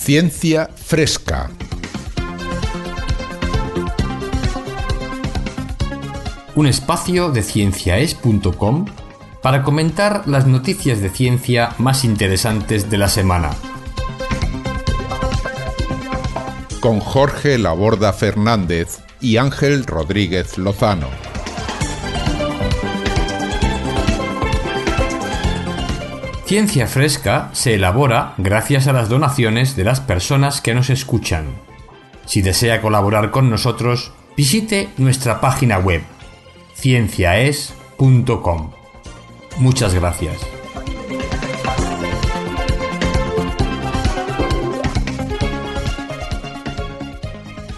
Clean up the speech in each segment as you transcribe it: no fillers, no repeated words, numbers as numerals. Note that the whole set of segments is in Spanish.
Ciencia Fresca. Un espacio de cienciaes.com para comentar las noticias de ciencia más interesantes de la semana. Con Jorge Laborda Fernández y Ángel Rodríguez Lozano. Ciencia Fresca se elabora gracias a las donaciones de las personas que nos escuchan. Si desea colaborar con nosotros, visite nuestra página web cienciaes.com. Muchas gracias.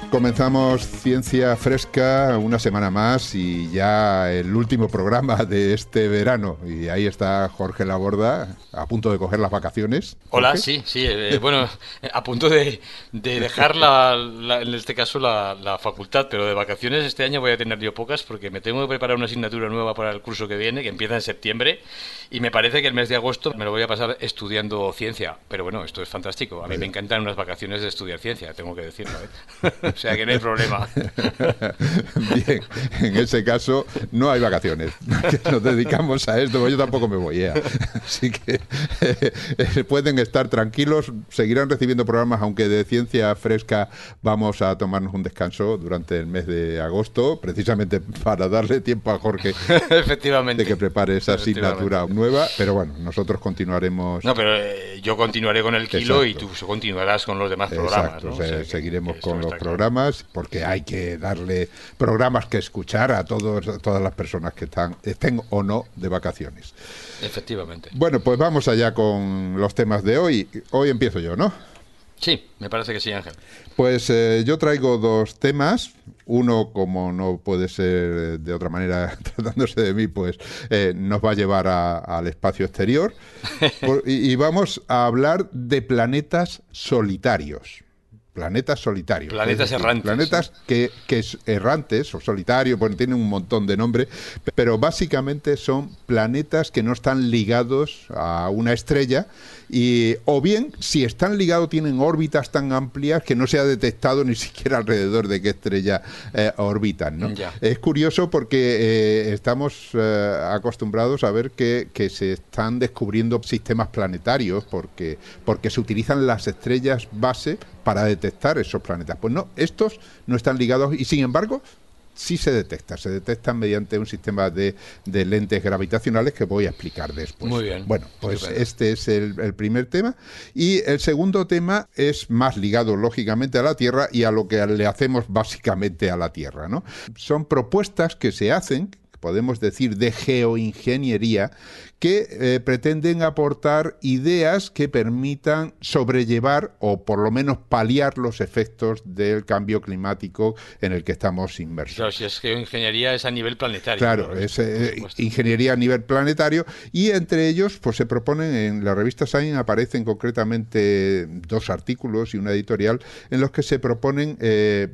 Comenzamos Ciencia Fresca una semana más y ya el último programa de este verano. Y ahí está Jorge Laborda, a punto de coger las vacaciones. Hola, ¿Jorge? sí, bueno, a punto de dejar en este caso la facultad, pero de vacaciones este año voy a tener yo pocas porque me tengo que preparar una asignatura nueva para el curso que viene, que empieza en septiembre, y me parece que el mes de agosto me lo voy a pasar estudiando ciencia. Pero bueno, esto es fantástico. A mí me encantan unas vacaciones de estudiar ciencia, tengo que decirlo, ¿eh? O sea que no hay problema. Bien, en ese caso no hay vacaciones. Nos dedicamos a esto, yo tampoco me voy, ¿eh? Así que pueden estar tranquilos, seguirán recibiendo programas, aunque de Ciencia Fresca vamos a tomarnos un descanso durante el mes de agosto, precisamente para darle tiempo a Jorge Efectivamente. de que prepare esa asignatura nueva, pero bueno, nosotros continuaremos. No, pero yo continuaré con el kilo. Exacto. Y tú continuarás con los demás programas, Exacto, ¿no? O sea, seguiremos que con esto los está programas, porque hay que darle programas que escuchar a todas las personas que estén o no de vacaciones. Efectivamente. Bueno, pues vamos allá con los temas de hoy. Hoy empiezo yo, ¿no? Sí, me parece que sí, Ángel. Pues yo traigo dos temas. Uno, como no puede ser de otra manera, tratándose de mí, pues nos va a llevar al espacio exterior. Y vamos a hablar de planetas solitarios. Planetas solitarios. Planetas errantes. Planetas que errantes o solitarios, bueno, tienen un montón de nombres, pero básicamente son planetas que no están ligados a una estrella, o bien, si están ligados, tienen órbitas tan amplias que no se ha detectado ni siquiera alrededor de qué estrella orbitan, ¿no? Es curioso porque estamos acostumbrados a ver que se están descubriendo sistemas planetarios porque se utilizan las estrellas base para detectar esos planetas. Pues no, estos no están ligados y sin embargo sí se detectan mediante un sistema de lentes gravitacionales que voy a explicar después. Muy bien. Bueno, pues este es el primer tema, y el segundo tema es más ligado lógicamente a la Tierra y a lo que le hacemos básicamente a la Tierra, ¿no? Son propuestas que se hacen, podemos decir, de geoingeniería, que pretenden aportar ideas que permitan sobrellevar o por lo menos paliar los efectos del cambio climático en el que estamos inmersos. Claro, si es geoingeniería es a nivel planetario. Claro, ¿no? es ingeniería a nivel planetario, y entre ellos pues se proponen, en la revista Science aparecen concretamente dos artículos y una editorial en los que se proponen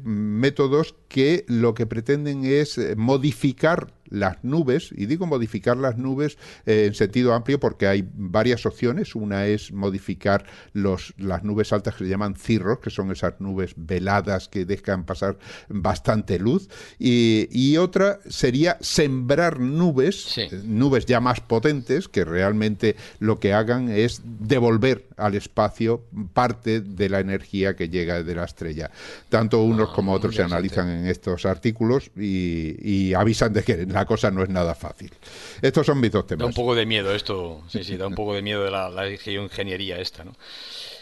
métodos que lo que pretenden es modificar las nubes, y digo modificar las nubes en sentido amplio porque hay varias opciones. Una es modificar las nubes altas que se llaman cirros, que son esas nubes veladas que dejan pasar bastante luz, y otra sería sembrar nubes, sí, nubes ya más potentes, que realmente lo que hagan es devolver al espacio parte de la energía que llega de la estrella. Tanto unos como otros se analizan en estos artículos y avisan de que la cosa no es nada fácil. Estos son mis dos temas. Da un poco de miedo esto, sí, da un poco de miedo de la geoingeniería esta, ¿no?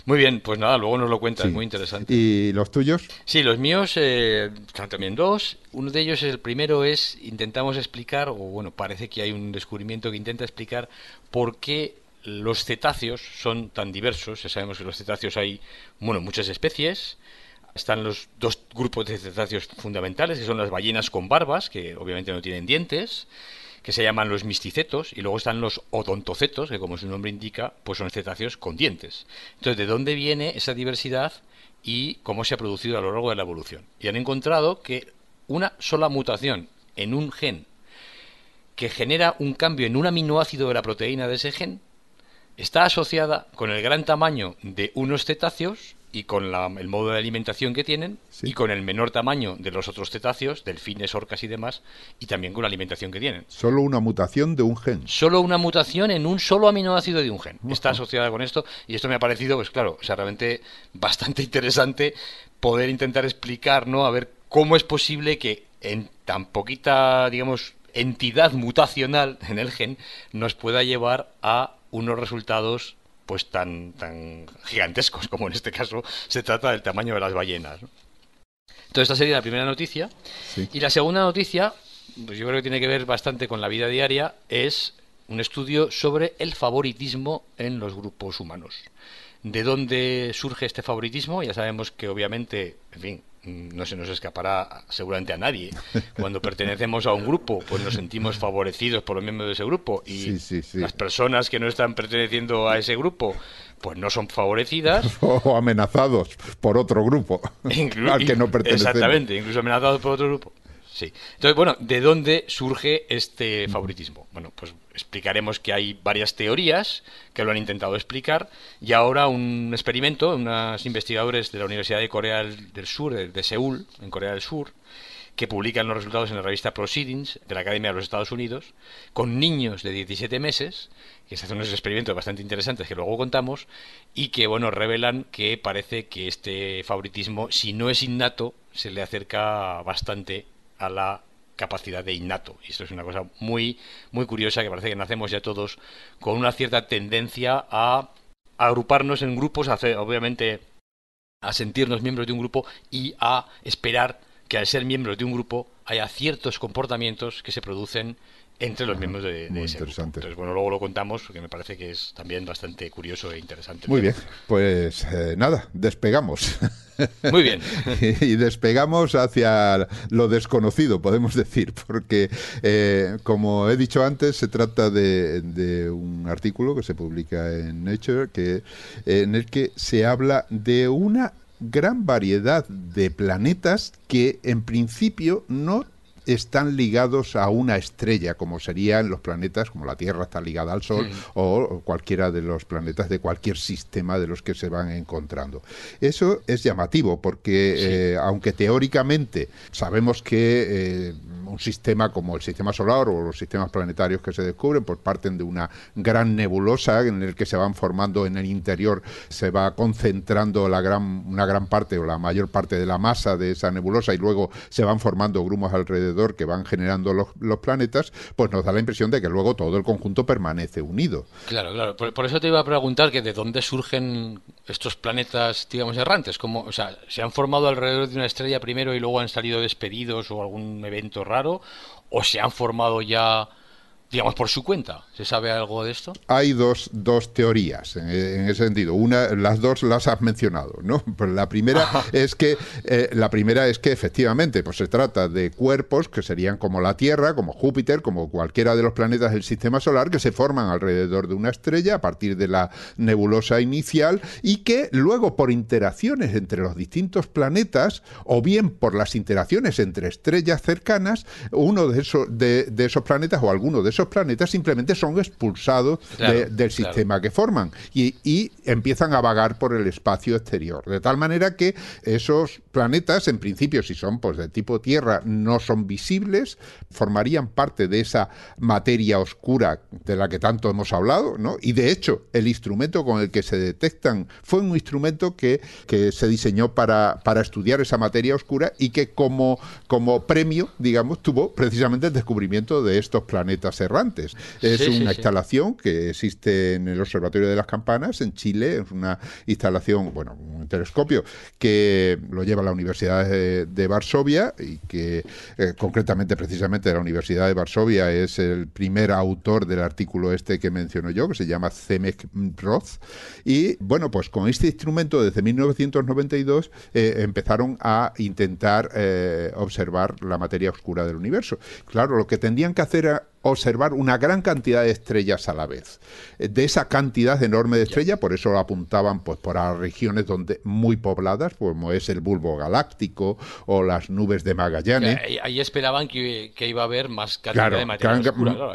Muy bien, pues nada, luego nos lo cuentas, Sí. Muy interesante. ¿Y los tuyos? Sí, los míos están también dos. Uno de ellos, el primero es, intentamos explicar, o bueno, parece que hay un descubrimiento que intenta explicar por qué los cetáceos son tan diversos. Ya sabemos que los cetáceos hay, bueno, muchas especies. Están los dos grupos de cetáceos fundamentales, que son las ballenas con barbas, que obviamente no tienen dientes, que se llaman los misticetos, y luego están los odontocetos, que como su nombre indica, pues son cetáceos con dientes. Entonces, ¿de dónde viene esa diversidad y cómo se ha producido a lo largo de la evolución? Y han encontrado que una sola mutación en un gen que genera un cambio en un aminoácido de la proteína de ese gen está asociada con el gran tamaño de unos cetáceos y con el modo de alimentación que tienen, Sí. y con el menor tamaño de los otros cetáceos, delfines, orcas y demás, y también con la alimentación que tienen. Solo una mutación de un gen. Solo una mutación en un solo aminoácido de un gen está Ajá. asociada con esto, y esto me ha parecido, pues claro, o sea, realmente bastante interesante poder intentar explicar, ¿no? A ver cómo es posible que en tan poquita, digamos, entidad mutacional en el gen nos pueda llevar a unos resultados pues tan gigantescos, como en este caso se trata del tamaño de las ballenas, ¿no? Entonces esta sería la primera noticia. Sí. Y la segunda noticia, pues yo creo que tiene que ver bastante con la vida diaria, es un estudio sobre el favoritismo en los grupos humanos. ¿De dónde surge este favoritismo? Ya sabemos que obviamente, en fin, no se nos escapará seguramente a nadie. Cuando pertenecemos a un grupo, pues nos sentimos favorecidos por los miembros de ese grupo, y Sí. las personas que no están perteneciendo a ese grupo, pues no son favorecidas. O amenazados por otro grupo al que no pertenecemos. Exactamente, incluso amenazados por otro grupo. Sí. Entonces, bueno, ¿de dónde surge este favoritismo? Bueno, pues explicaremos que hay varias teorías que lo han intentado explicar, y ahora un experimento, unos investigadores de la Universidad de Corea del Sur, de Seúl, en Corea del Sur, que publican los resultados en la revista Proceedings de la Academia de los Estados Unidos, con niños de 17 meses, que se hacen unos experimentos bastante interesantes que luego contamos, y que, bueno, revelan que parece que este favoritismo, si no es innato, se le acerca bastante a la capacidad de innato. Y esto es una cosa muy, muy curiosa, que parece que nacemos ya todos con una cierta tendencia a agruparnos en grupos, obviamente a sentirnos miembros de un grupo y a esperar que al ser miembros de un grupo haya ciertos comportamientos que se producen entre los miembros de muy ese grupo. interesante. Entonces, bueno, luego lo contamos, porque me parece que es también bastante curioso e interesante. Muy bien, pues nada, despegamos. Muy bien. Y despegamos hacia lo desconocido, podemos decir, porque, como he dicho antes, se trata de un artículo que se publica en Nature, en el que se habla de una gran variedad de planetas que en principio no están ligados a una estrella, como serían los planetas, como la Tierra está ligada al Sol, o cualquiera de los planetas de cualquier sistema de los que se van encontrando. Eso es llamativo, porque aunque teóricamente sabemos que un sistema como el sistema solar o los sistemas planetarios que se descubren, pues parten de una gran nebulosa en el que se van formando en el interior, se va concentrando una gran parte o la mayor parte de la masa de esa nebulosa, y luego se van formando grumos alrededor que van generando los planetas, pues nos da la impresión de que luego todo el conjunto permanece unido. Claro, claro. Por eso te iba a preguntar que de dónde surgen estos planetas, digamos, errantes. Como, o sea, ¿se han formado alrededor de una estrella primero y luego han salido despedidos o algún evento raro? ¿O se han formado ya, digamos, por su cuenta? ¿Se sabe algo de esto? Hay dos teorías en ese sentido. Las dos las has mencionado, ¿no? Pues la primera es que efectivamente, pues se trata de cuerpos que serían como la Tierra, como Júpiter, como cualquiera de los planetas del sistema solar, que se forman alrededor de una estrella a partir de la nebulosa inicial, y que luego, por interacciones entre los distintos planetas, o bien por las interacciones entre estrellas cercanas, uno de esos planetas o alguno de esos planetas simplemente son expulsados del sistema que forman, y empiezan a vagar por el espacio exterior, de tal manera que esos planetas, en principio, si son pues de tipo Tierra, no son visibles, formarían parte de esa materia oscura de la que tanto hemos hablado, ¿no? Y de hecho, el instrumento con el que se detectan fue un instrumento que se diseñó para estudiar esa materia oscura, y que como premio, digamos, tuvo precisamente el descubrimiento de estos planetas errantes. Es una instalación que existe en el Observatorio de las Campanas, en Chile. Es una instalación, bueno, un telescopio que lo lleva la Universidad de Varsovia, y que concretamente, precisamente, de la Universidad de Varsovia es el primer autor del artículo este que menciono yo, que se llama Zemek Roth. Y bueno, pues con este instrumento desde 1992 empezaron a intentar observar la materia oscura del universo. Claro, lo que tendrían que hacer era observar una gran cantidad de estrellas a la vez. De esa cantidad enorme de estrellas, por eso lo apuntaban pues por las regiones muy pobladas, como es el bulbo galáctico o las nubes de Magallanes. Ahí esperaban que iba a haber más cantidad de materia oscura. Claro,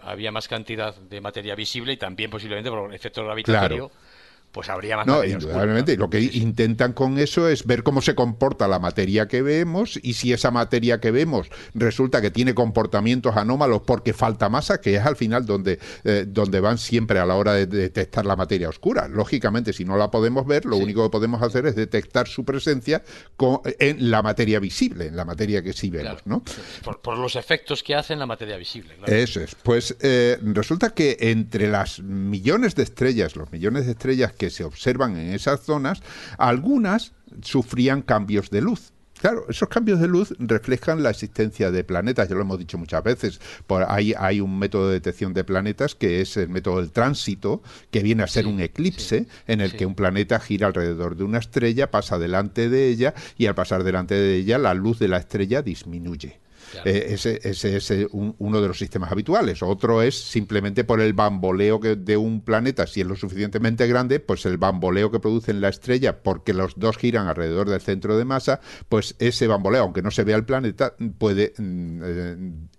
había más cantidad de materia visible, y también posiblemente por el efecto gravitatorio. Claro. pues habría más No, materia oscura. indudablemente. Lo que intentan con eso es ver cómo se comporta la materia que vemos, y si esa materia que vemos resulta que tiene comportamientos anómalos porque falta masa, que es al final donde van siempre a la hora de detectar la materia oscura. Lógicamente, si no la podemos ver, lo único que podemos hacer es detectar su presencia en la materia visible, en la materia que sí vemos, ¿no? Por los efectos que hace en la materia visible. Claro. Eso es. Pues resulta que entre las millones de estrellas, los millones de estrellas que se observan en esas zonas, algunas sufrían cambios de luz. Claro, esos cambios de luz reflejan la existencia de planetas, ya lo hemos dicho muchas veces. Hay un método de detección de planetas que es el método del tránsito, que viene a ser un eclipse, en el que un planeta gira alrededor de una estrella, pasa delante de ella, y al pasar delante de ella la luz de la estrella disminuye. Claro. Ese es uno de los sistemas habituales. Otro es simplemente por el bamboleo de un planeta. Si es lo suficientemente grande, pues el bamboleo que produce en la estrella, porque los dos giran alrededor del centro de masa, pues ese bamboleo, aunque no se vea el planeta, puede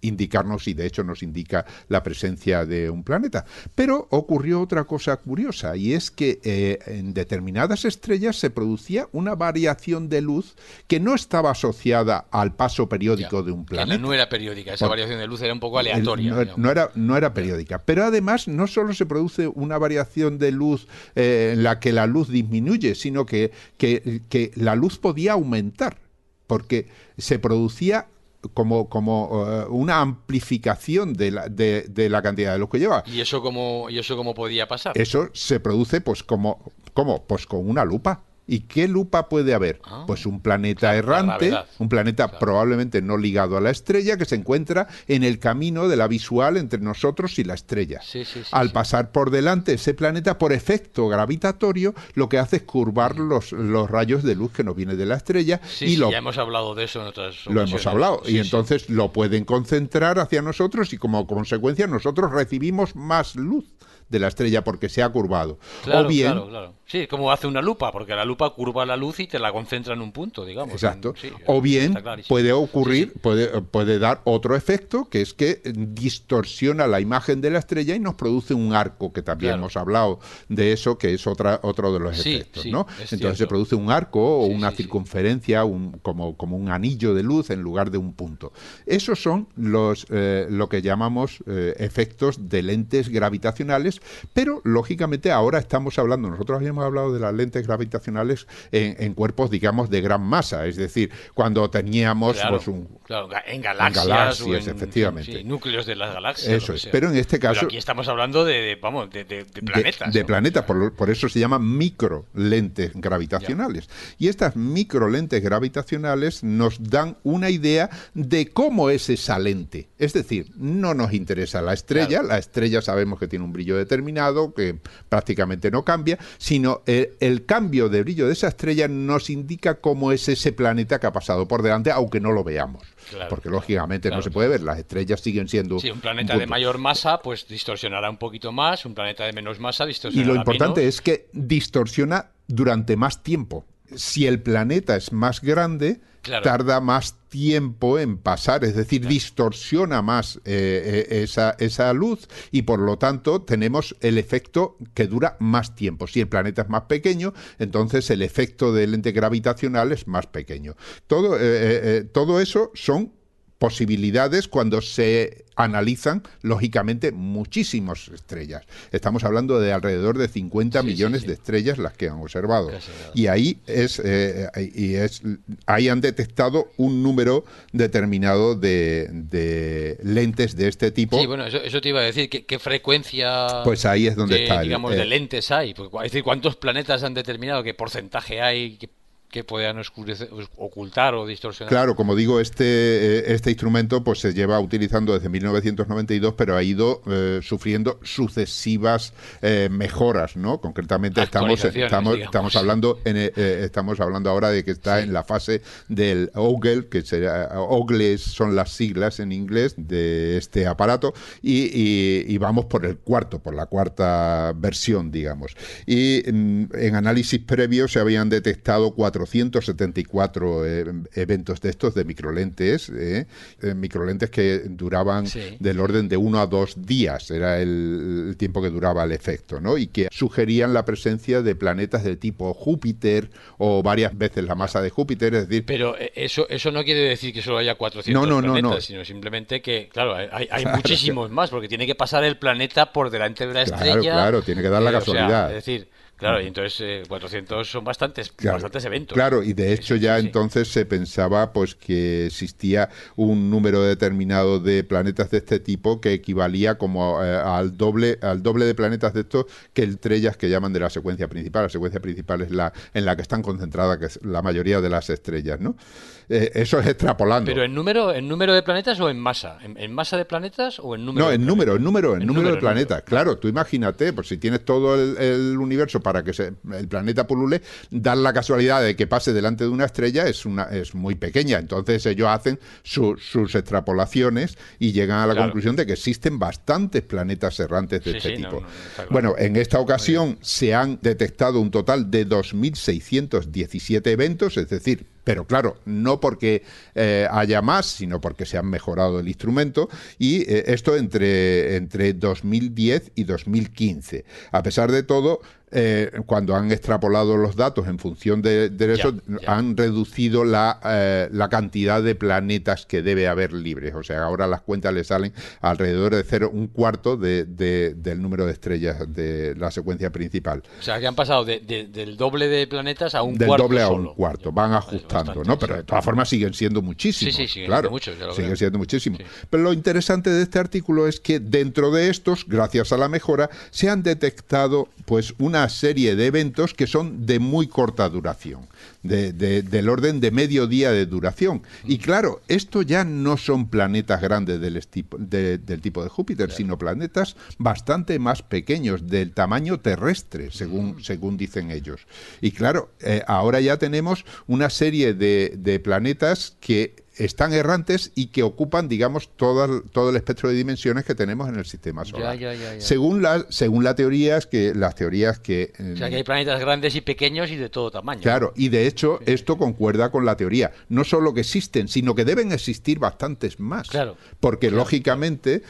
indicarnos, y de hecho nos indica la presencia de un planeta. Pero ocurrió otra cosa curiosa, y es que en determinadas estrellas se producía una variación de luz que no estaba asociada al paso periódico de un planeta. No era periódica, esa variación de luz era un poco aleatoria. No era periódica, pero además no solo se produce una variación de luz en la que la luz disminuye, sino que la luz podía aumentar, porque se producía como una amplificación de la cantidad de luz que lleva. ¿Y eso cómo podía pasar? Eso se produce pues ¿cómo? Pues con una lupa. ¿Y qué lupa puede haber? Pues un planeta errante, un planeta probablemente no ligado a la estrella, que se encuentra en el camino de la visual entre nosotros y la estrella. Al pasar por delante ese planeta, por efecto gravitatorio, lo que hace es curvar los rayos de luz que nos vienen de la estrella. Ya hemos hablado de eso en otras ocasiones. Lo hemos hablado, y entonces lo pueden concentrar hacia nosotros, y como consecuencia nosotros recibimos más luz de la estrella porque se ha curvado. Claro, o bien, claro. Sí, como hace una lupa, porque la lupa curva la luz y te la concentra en un punto, digamos. Exacto. O bien puede ocurrir, puede dar otro efecto, que es que distorsiona la imagen de la estrella y nos produce un arco, que también hemos hablado de eso, que es otro de los efectos, ¿no? Entonces se produce un arco o una circunferencia, como un anillo de luz en lugar de un punto. Esos son lo que llamamos efectos de lentes gravitacionales, pero lógicamente ahora estamos hablando, nosotros habíamos hablado de las lentes gravitacionales en cuerpos, digamos, de gran masa, es decir, cuando teníamos en galaxias efectivamente. Núcleos de las galaxias. Eso es, pero en este caso... Pero aquí estamos hablando de planetas. De planetas, por eso se llaman microlentes gravitacionales. Y estas microlentes gravitacionales nos dan una idea de cómo es esa lente. Es decir, no nos interesa la estrella, la estrella sabemos que tiene un brillo determinado, que prácticamente no cambia, sino el cambio de brillo de esa estrella nos indica cómo es ese planeta que ha pasado por delante, aunque no lo veamos. Porque lógicamente no se puede ver, las estrellas siguen siendo... Sí, un planeta de mayor masa pues distorsionará un poquito más, un planeta de menos masa distorsionará menos. Y lo importante menos. Es que distorsiona durante más tiempo. Si el planeta es más grande, tarda más tiempo en pasar, es decir, distorsiona más esa luz, y por lo tanto tenemos el efecto que dura más tiempo. Si el planeta es más pequeño, entonces el efecto del lente gravitacional es más pequeño. Todo eso son posibilidades cuando se analizan, lógicamente, muchísimas estrellas. Estamos hablando de alrededor de 50 millones de estrellas las que han observado. Y ahí ahí han detectado un número determinado de lentes de este tipo. Sí, bueno, eso te iba a decir. ¿Qué frecuencia pues ahí es donde está de lentes hay? Pues, es decir, ¿cuántos planetas han determinado? ¿Qué porcentaje hay? Que puedan ocultar o distorsionar. Claro, como digo, este instrumento pues se lleva utilizando desde 1992, pero ha ido sufriendo sucesivas mejoras, ¿no? Concretamente estamos hablando ahora de que está en la fase del OGLE, que OGLE son las siglas en inglés de este aparato, y vamos por la cuarta versión, digamos. Y en análisis previos se habían detectado 400 474 eventos de estos de microlentes, microlentes que duraban del orden de 1 a 2 días, era el tiempo que duraba el efecto, ¿no? Y que sugerían la presencia de planetas de tipo Júpiter o varias veces la masa de Júpiter, es decir... Pero eso no quiere decir que solo haya 400 planetas, sino simplemente que, claro, hay muchísimos más, porque tiene que pasar el planeta por delante de la estrella. Claro, tiene que dar la casualidad. Es decir, claro, y entonces 400 son bastantes eventos. Claro, y de hecho entonces se pensaba pues que existía un número determinado de planetas de este tipo que equivalía como al doble de planetas de estos que estrellas que llaman de la secuencia principal. La secuencia principal es la en la que están concentradas que es la mayoría de las estrellas, ¿no? Eso es extrapolando. ¿Pero en número de planetas o en masa? ¿En masa de planetas o en número? No, en número de planetas. Claro, tú imagínate, pues si tienes todo el universo para que el planeta pulule, dar la casualidad de que pase delante de una estrella es muy pequeña. Entonces ellos hacen sus extrapolaciones y llegan a la conclusión de que existen bastantes planetas errantes de este tipo. Claro. Bueno, en esta ocasión se han detectado un total de 2.617 eventos, es decir, pero claro, no porque haya más, sino porque se han mejorado el instrumento, y esto entre 2010 y 2015. A pesar de todo, cuando han extrapolado los datos en función de eso, han reducido la cantidad de planetas que debe haber libres. O sea, ahora las cuentas le salen alrededor de 1/4 del número de estrellas de la secuencia principal. O sea, que han pasado del doble de planetas a un del cuarto. Del doble a solo. un cuarto. Van ajustando, ¿no? Pero de todas formas siguen siendo muchísimos. Sí, siguen claro, siendo muchos. siguen siendo muchísimos. Sí. Pero lo interesante de este artículo es que dentro de estos, gracias a la mejora, se han detectado pues una serie de eventos que son de muy corta duración, del orden de medio día de duración. Y claro, esto ya no son planetas grandes del tipo de Júpiter, sino planetas bastante más pequeños, del tamaño terrestre, según dicen ellos. Y claro, ahora ya tenemos una serie de planetas que están errantes y que ocupan, digamos, todo el espectro de dimensiones que tenemos en el sistema solar. Ya. Según las teorías que... O sea, que hay planetas grandes y pequeños y de todo tamaño. Claro, y de hecho esto concuerda con la teoría. No solo que existen, sino que deben existir bastantes más. Claro. Porque lógicamente,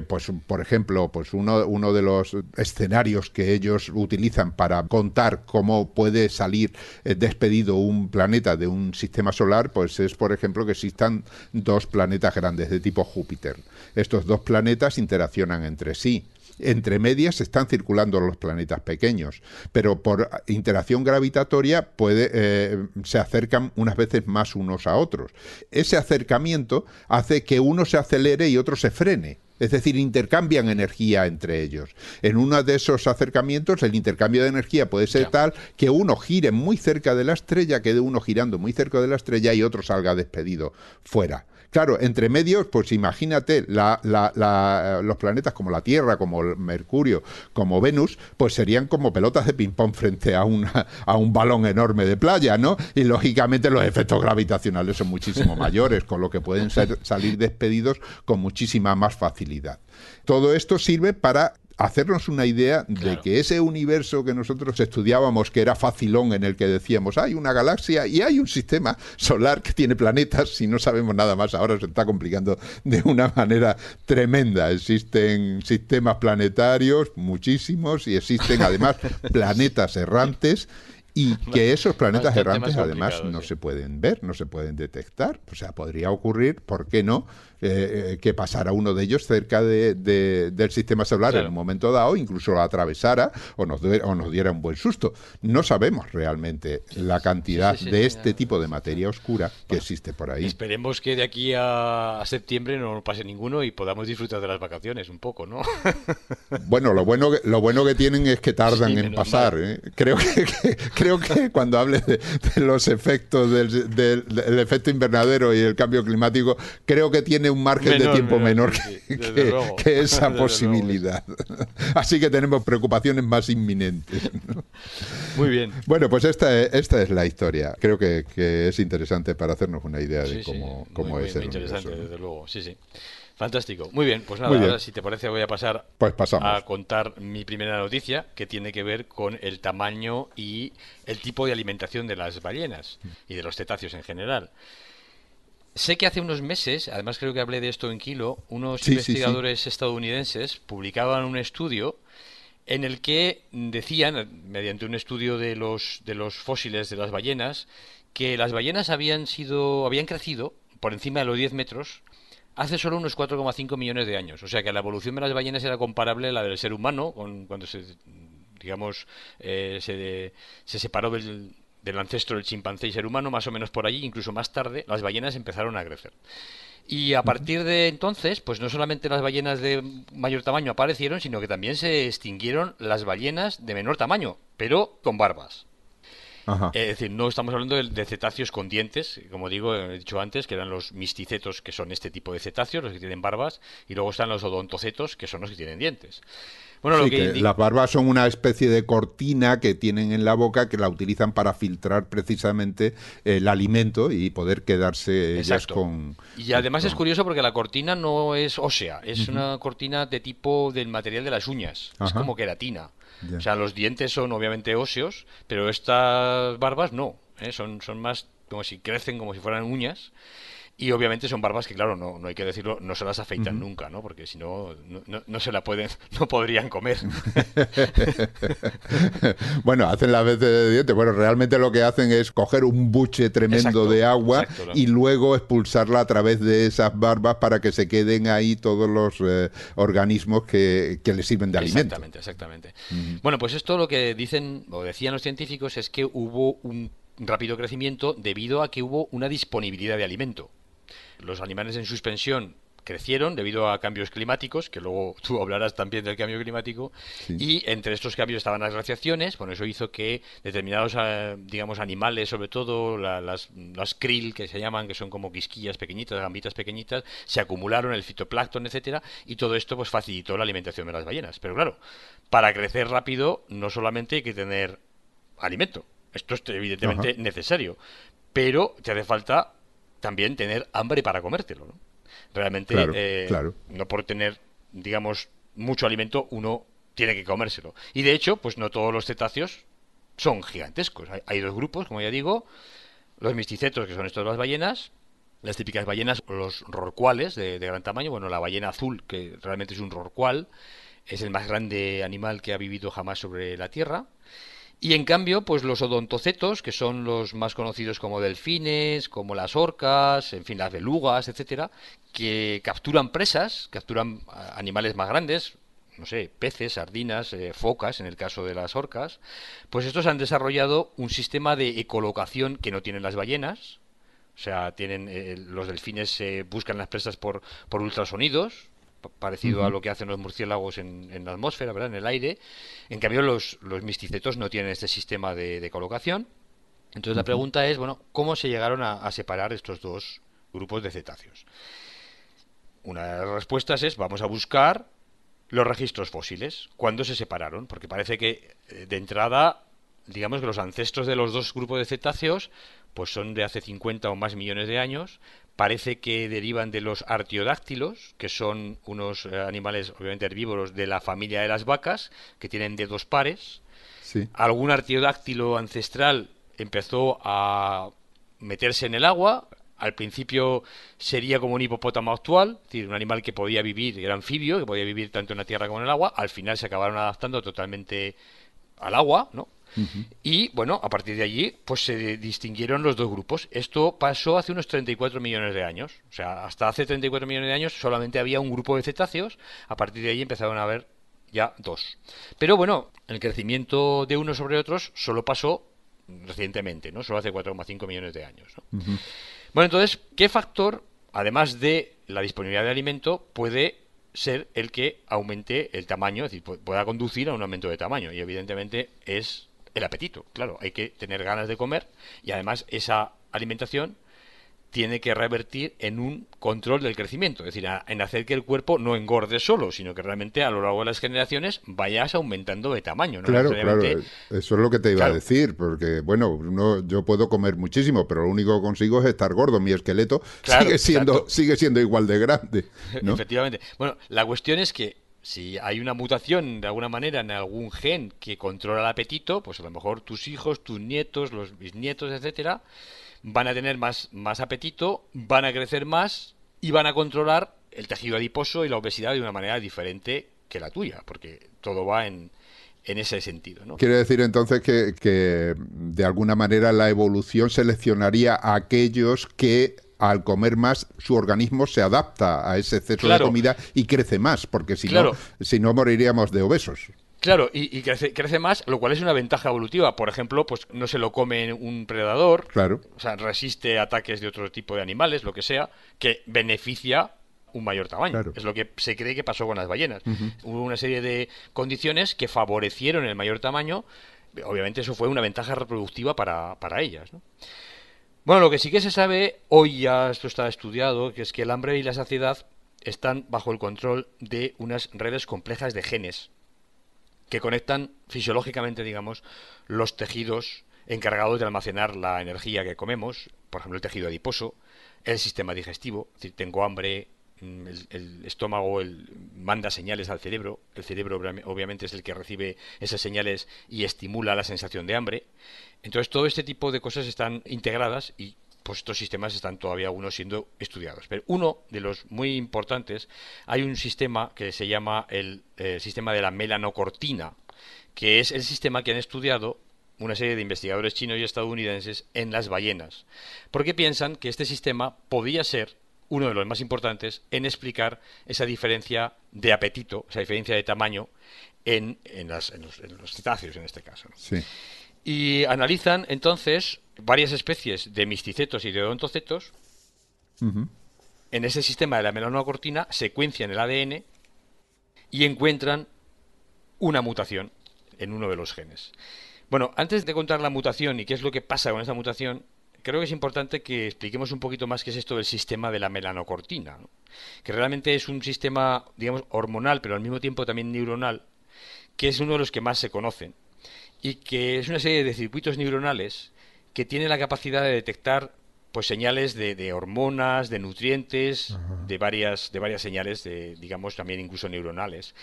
pues por ejemplo, pues uno de los escenarios que ellos utilizan para contar cómo puede salir despedido un planeta de un sistema solar, pues es, por ejemplo, que existan 2 planetas grandes de tipo Júpiter. Estos 2 planetas interaccionan entre sí. Entre medias están circulando los planetas pequeños, pero por interacción gravitatoria se acercan unas veces más unos a otros. Ese acercamiento hace que uno se acelere y otro se frene. Es decir, intercambian energía entre ellos. En uno de esos acercamientos, el intercambio de energía puede ser tal que uno gire muy cerca de la estrella, quede uno girando muy cerca de la estrella y otro salga despedido fuera. Claro, entre medios, pues imagínate, los planetas como la Tierra, como Mercurio, como Venus, pues serían como pelotas de ping-pong frente a un balón enorme de playa, ¿no? Y lógicamente los efectos gravitacionales son muchísimo mayores, con lo que pueden salir despedidos con muchísima más facilidad. Todo esto sirve para hacernos una idea de que ese universo que nosotros estudiábamos, que era facilón, en el que decíamos hay una galaxia y hay un sistema solar que tiene planetas, si no sabemos nada más, ahora se está complicando de una manera tremenda. Existen sistemas planetarios, muchísimos, y existen además planetas errantes, y que esos planetas errantes además no se pueden ver, no se pueden detectar. O sea, podría ocurrir, ¿por qué no?, que pasara uno de ellos cerca del sistema solar en un momento dado, incluso lo atravesara o nos diera un buen susto. No sabemos realmente la cantidad de este tipo de materia oscura que existe por ahí. Esperemos que de aquí a septiembre no pase ninguno y podamos disfrutar de las vacaciones un poco, ¿no? Bueno, lo bueno que tienen es que tardan en pasar, ¿eh? Creo que cuando hables de los efectos del efecto invernadero y el cambio climático, creo que tiene un margen de tiempo menor que esa posibilidad. Así que tenemos preocupaciones más inminentes, ¿no? Muy bien. Bueno, pues esta es la historia. Creo que es interesante para hacernos una idea de cómo es el muy interesante, universo, ¿no? desde luego. Sí. Fantástico. Muy bien, pues Muy nada, bien, ahora si te parece voy a pasar pues a pasamos. contar mi primera noticia, que tiene que ver con el tamaño y el tipo de alimentación de las ballenas y de los cetáceos en general. Sé que hace unos meses, además creo que hablé de esto en Kilo, unos Sí, sí, sí. investigadores estadounidenses publicaban un estudio en el que decían, mediante un estudio de los fósiles de las ballenas, que las ballenas habían crecido por encima de los 10 metros hace solo unos 4,5 millones de años. O sea que la evolución de las ballenas era comparable a la del ser humano, cuando digamos, se separó del ancestro del chimpancé y ser humano, más o menos por allí, incluso más tarde, las ballenas empezaron a crecer. Y a Ujú. partir de entonces, pues no solamente las ballenas de mayor tamaño aparecieron, sino que también se extinguieron las ballenas de menor tamaño, pero con barbas. Ajá. Es decir, no estamos hablando de cetáceos con dientes, como digo, he dicho antes, que eran los misticetos, que son este tipo de cetáceos, los que tienen barbas, y luego están los odontocetos, que son los que tienen dientes. Bueno, lo Sí, que que las barbas son una especie de cortina que tienen en la boca que la utilizan para filtrar precisamente el alimento y poder quedarse ellas Exacto. con... Y además es con- curioso porque la cortina no es ósea, es Ujú. una cortina de tipo del material de las uñas, es Ajá, como queratina. O ya. sea, los dientes son obviamente óseos, pero estas barbas no, ¿eh? Son más como si crecen como si fueran uñas. Y obviamente son barbas que, claro, no hay que decirlo, no se las afeitan Ujú. nunca, ¿no? Porque si no, no se la pueden, no podrían comer. Bueno, hacen las veces de dientes. Bueno, realmente lo que hacen es coger un buche tremendo Exacto, de agua exacto. y luego expulsarla a través de esas barbas para que se queden ahí todos los organismos que les sirven de alimento. Exactamente, exactamente. Ujú. Bueno, pues esto lo que dicen o decían los científicos es que hubo un rápido crecimiento debido a que hubo una disponibilidad de alimento. Los animales en suspensión crecieron debido a cambios climáticos, que luego tú hablarás también del cambio climático, Sí. y entre estos cambios estaban las glaciaciones. Bueno, eso hizo que determinados, digamos, animales, sobre todo las krill, que se llaman, que son como quisquillas pequeñitas, gambitas pequeñitas, se acumularon, el fitoplancton, etcétera, y todo esto pues facilitó la alimentación de las ballenas. Pero claro, para crecer rápido no solamente hay que tener alimento, esto es Ajá. evidentemente necesario, pero te hace falta también tener hambre para comértelo, ¿no? Realmente, Claro, claro. no por tener, digamos, mucho alimento, uno tiene que comérselo. Y de hecho, pues no todos los cetáceos son gigantescos. Hay dos grupos, como ya digo, los misticetos, que son estos las ballenas, las típicas ballenas, o los rorcuales de gran tamaño. Bueno, la ballena azul, que realmente es un rorcual, es el más grande animal que ha vivido jamás sobre la Tierra. Y en cambio, pues los odontocetos, que son los más conocidos como delfines, como las orcas, en fin, las belugas, etcétera, que capturan presas, capturan animales más grandes, no sé, peces, sardinas, focas, en el caso de las orcas, pues estos han desarrollado un sistema de ecolocación que no tienen las ballenas. O sea, los delfines buscan las presas por ultrasonidos, parecido a Ujú, lo que hacen los murciélagos en la atmósfera, ¿verdad? En el aire. En cambio, los misticetos no tienen este sistema de colocación. Entonces la ujú. pregunta es, bueno, ¿cómo se llegaron a separar estos dos grupos de cetáceos? Una de las respuestas es, vamos a buscar los registros fósiles. ¿Cuándo se separaron? Porque parece que, de entrada, digamos que los ancestros de los dos grupos de cetáceos pues son de hace 50 o más millones de años. Parece que derivan de los artiodáctilos, que son unos animales obviamente herbívoros de la familia de las vacas, que tienen dedos pares. Sí. Algún artiodáctilo ancestral empezó a meterse en el agua. Al principio sería como un hipopótamo actual, es decir, un animal que podía vivir, era anfibio, que podía vivir tanto en la tierra como en el agua. Al final se acabaron adaptando totalmente al agua, ¿no? Ujú. Y bueno, a partir de allí, pues se distinguieron los dos grupos. Esto pasó hace unos 34 millones de años. O sea, hasta hace 34 millones de años solamente había un grupo de cetáceos. A partir de allí empezaron a haber ya dos. Pero bueno, el crecimiento de unos sobre otros solo pasó recientemente, ¿no? Solo hace 4,5 millones de años, ¿no? Ujú. Bueno, entonces, ¿qué factor, además de la disponibilidad de alimento, puede ser el que aumente el tamaño, es decir, pueda conducir a un aumento de tamaño? Y evidentemente es el apetito. Claro, hay que tener ganas de comer y además esa alimentación tiene que revertir en un control del crecimiento, es decir, en hacer que el cuerpo no engorde solo, sino que realmente a lo largo de las generaciones vayas aumentando de tamaño, ¿no? Claro, claro, Necesariamente, eso es lo que te iba a claro, decir, porque bueno, yo puedo comer muchísimo, pero lo único que consigo es estar gordo, mi esqueleto claro, exacto, sigue siendo igual de grande, ¿no? efectivamente. Bueno, la cuestión es que si hay una mutación de alguna manera en algún gen que controla el apetito, pues a lo mejor tus hijos, tus nietos, los bisnietos, etcétera, van a tener más apetito, van a crecer más y van a controlar el tejido adiposo y la obesidad de una manera diferente que la tuya, porque todo va en ese sentido, ¿no? Quiere decir entonces que de alguna manera la evolución seleccionaría a aquellos que al comer más su organismo se adapta a ese exceso de Claro, comida y crece más, porque claro. si no moriríamos de obesos. Claro, y crece más, lo cual es una ventaja evolutiva. Por ejemplo, pues no se lo come un predador, Claro, o sea, resiste ataques de otro tipo de animales, lo que sea, que beneficia un mayor tamaño. claro. Es lo que se cree que pasó con las ballenas. Ujú. Hubo una serie de condiciones que favorecieron el mayor tamaño. Obviamente eso fue una ventaja reproductiva para ellas, ¿no? Bueno, lo que sí que se sabe, hoy ya esto está estudiado, que es que el hambre y la saciedad están bajo el control de unas redes complejas de genes que conectan fisiológicamente, digamos, los tejidos encargados de almacenar la energía que comemos, por ejemplo, el tejido adiposo, el sistema digestivo, es decir, tengo hambre, el estómago manda señales al cerebro, el cerebro obviamente es el que recibe esas señales y estimula la sensación de hambre. Entonces, todo este tipo de cosas están integradas y pues estos sistemas están todavía algunos siendo estudiados. Pero uno de los muy importantes, hay un sistema que se llama el sistema de la melanocortina, que es el sistema que han estudiado una serie de investigadores chinos y estadounidenses en las ballenas, porque piensan que este sistema podía ser uno de los más importantes en explicar esa diferencia de apetito, esa diferencia de tamaño en los cetáceos en este caso, ¿no? Sí. Y analizan entonces varias especies de misticetos y de odontocetos Ujú. en ese sistema de la melanocortina, secuencian el ADN y encuentran una mutación en uno de los genes. Bueno, antes de contar la mutación y qué es lo que pasa con esta mutación, creo que es importante que expliquemos un poquito más qué es esto del sistema de la melanocortina, ¿no? Que realmente es un sistema, digamos, hormonal, pero al mismo tiempo también neuronal, que es uno de los que más se conocen y que es una serie de circuitos neuronales que tienen la capacidad de detectar pues señales de hormonas, de nutrientes, de varias señales, digamos también incluso neuronales.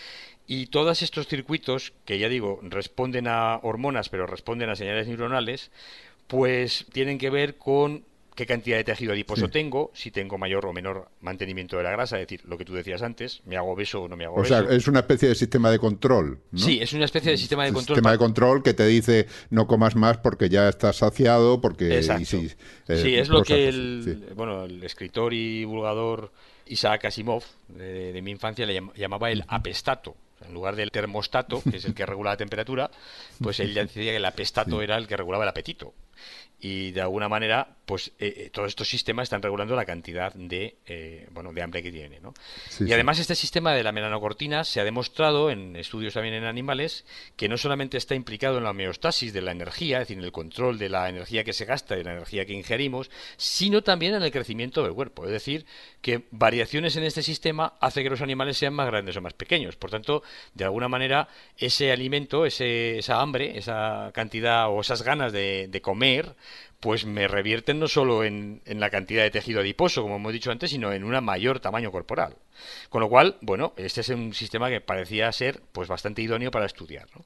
Y todos estos circuitos, que ya digo, responden a hormonas, pero responden a señales neuronales, pues tienen que ver con qué cantidad de tejido adiposo Sí. tengo, si tengo mayor o menor mantenimiento de la grasa, es decir, lo que tú decías antes, me hago obeso o no me hago O sea, obeso. es una especie de sistema de control, ¿no? Sí, es una especie de sistema de control. Sistema de control que te dice no comas más porque ya estás saciado, porque y Exacto. sí, Sí, es lo cosas que así, sí. el escritor y divulgador Isaac Asimov de mi infancia le llamaba el apestato. O sea, en lugar del termostato, que es el que regula la temperatura, pues él ya decía que el apestato Sí. era el que regulaba el apetito. Y de alguna manera, pues todos estos sistemas están regulando la cantidad de hambre que tiene, ¿no? Sí, Y sí. además este sistema de la melanocortina se ha demostrado en estudios también en animales que no solamente está implicado en la homeostasis de la energía, es decir, en el control de la energía que se gasta y de la energía que ingerimos, sino también en el crecimiento del cuerpo. Es decir, que variaciones en este sistema hace que los animales sean más grandes o más pequeños. Por tanto, de alguna manera, ese alimento, esa hambre, esa cantidad o esas ganas de comer, pues me revierten no solo en la cantidad de tejido adiposo, como hemos dicho antes, sino en un mayor tamaño corporal. Con lo cual, bueno, este es un sistema que parecía ser pues bastante idóneo para estudiar, ¿no?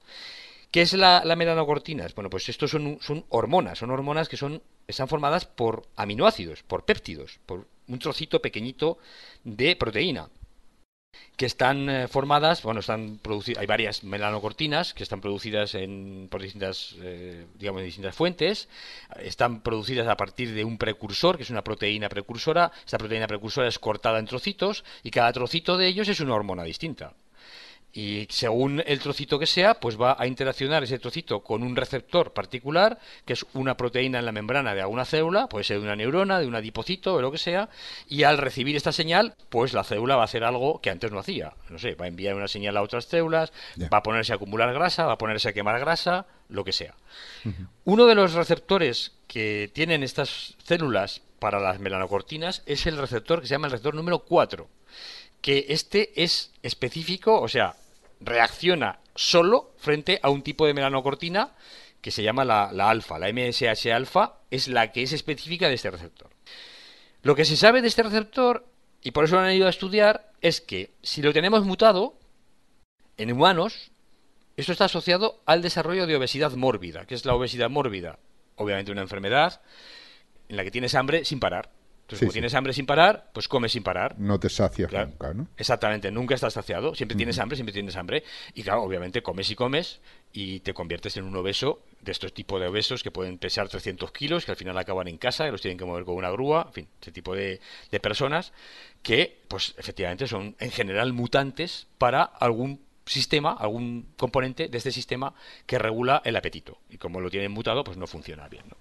¿Qué es la melanocortina? Bueno, pues estos son hormonas que están formadas por aminoácidos, por péptidos, por un trocito pequeñito de proteína que están formadas, bueno, hay varias melanocortinas que están producidas por distintas fuentes, están producidas a partir de un precursor, que es una proteína precursora. Esta proteína precursora es cortada en trocitos y cada trocito de ellos es una hormona distinta. Y según el trocito que sea, pues va a interaccionar ese trocito con un receptor particular, que es una proteína en la membrana de alguna célula, puede ser de una neurona, de un adipocito o lo que sea, y al recibir esta señal, pues la célula va a hacer algo que antes no hacía. No sé, va a enviar una señal a otras células, Ya. va a ponerse a acumular grasa, va a ponerse a quemar grasa, lo que sea. Uno de los receptores que tienen estas células para las melanocortinas es el receptor que se llama el receptor número 4, que este es específico, o sea, reacciona solo frente a un tipo de melanocortina que se llama la alfa. La MSH alfa es la que es específica de este receptor. Lo que se sabe de este receptor, y por eso lo han ido a estudiar, es que si lo tenemos mutado en humanos, esto está asociado al desarrollo de obesidad mórbida. ¿Qué es la obesidad mórbida? Obviamente una enfermedad en la que tienes hambre sin parar. Entonces, como tienes hambre sin parar, pues comes sin parar. No te sacias nunca, ¿no? Exactamente, nunca estás saciado, siempre tienes hambre, siempre tienes hambre. Y claro, obviamente comes y comes y te conviertes en un obeso, de estos tipos de obesos que pueden pesar 300 kilos, que al final acaban en casa, que los tienen que mover con una grúa, en fin, ese tipo de personas que, pues efectivamente, son en general mutantes para algún sistema, algún componente de este sistema que regula el apetito. Y como lo tienen mutado, pues no funciona bien, ¿no?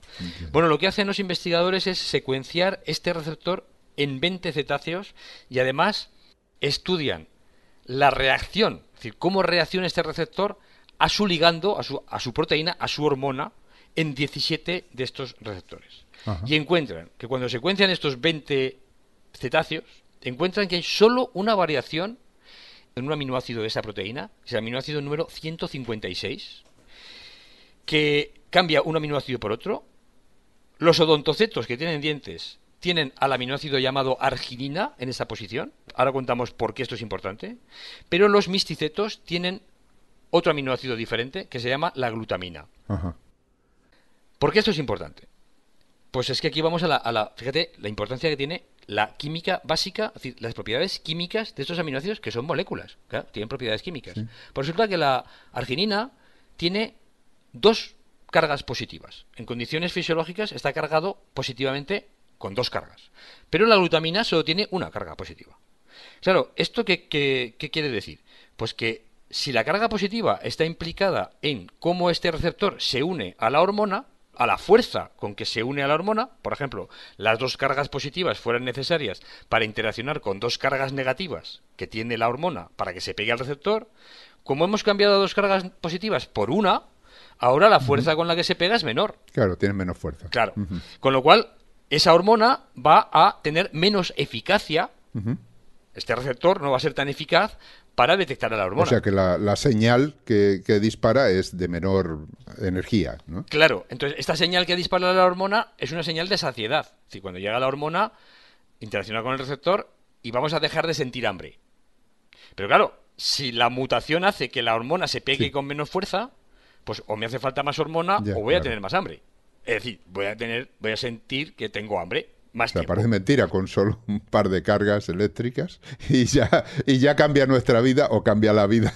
Bueno, lo que hacen los investigadores es secuenciar este receptor en 20 cetáceos y además estudian la reacción, es decir, cómo reacciona este receptor a su ligando, a su proteína, a su hormona, en 17 de estos receptores. Ajá. Y encuentran que cuando secuencian estos 20 cetáceos, encuentran que hay solo una variación en un aminoácido de esa proteína, que es el aminoácido número 156, que cambia un aminoácido por otro. Los odontocetos que tienen dientes tienen al aminoácido llamado arginina en esa posición. Ahora contamos por qué esto es importante. Pero los misticetos tienen otro aminoácido diferente que se llama la glutamina. Ajá. ¿Por qué esto es importante? Pues es que aquí vamos fíjate, la importancia que tiene la química básica, es decir, las propiedades químicas de estos aminoácidos que son moléculas, claro, tienen propiedades químicas. Sí. Pues resulta que la arginina tiene 2 cargas positivas. En condiciones fisiológicas está cargado positivamente con 2 cargas. Pero la glutamina solo tiene una carga positiva. Claro, ¿esto qué quiere decir? Pues que si la carga positiva está implicada en cómo este receptor se une a la hormona, a la fuerza con que se une a la hormona, por ejemplo, las 2 cargas positivas fueran necesarias para interaccionar con 2 cargas negativas que tiene la hormona para que se pegue al receptor, como hemos cambiado 2 cargas positivas por una, ahora la fuerza con la que se pega es menor. Claro, tiene menos fuerza. Claro. Con lo cual, esa hormona va a tener menos eficacia. Este receptor no va a ser tan eficaz para detectar a la hormona. O sea que la señal que dispara es de menor energía, ¿no? Claro, entonces esta señal que dispara la hormona es una señal de saciedad. Es decir, cuando llega la hormona, interacciona con el receptor y vamos a dejar de sentir hambre. Pero claro, si la mutación hace que la hormona se pegue con menos fuerza, pues o me hace falta más hormona o voy a tener más hambre. Es decir, voy a sentir que tengo hambre. O sea, parece mentira, con solo un par de cargas eléctricas y ya cambia nuestra vida o cambia la vida.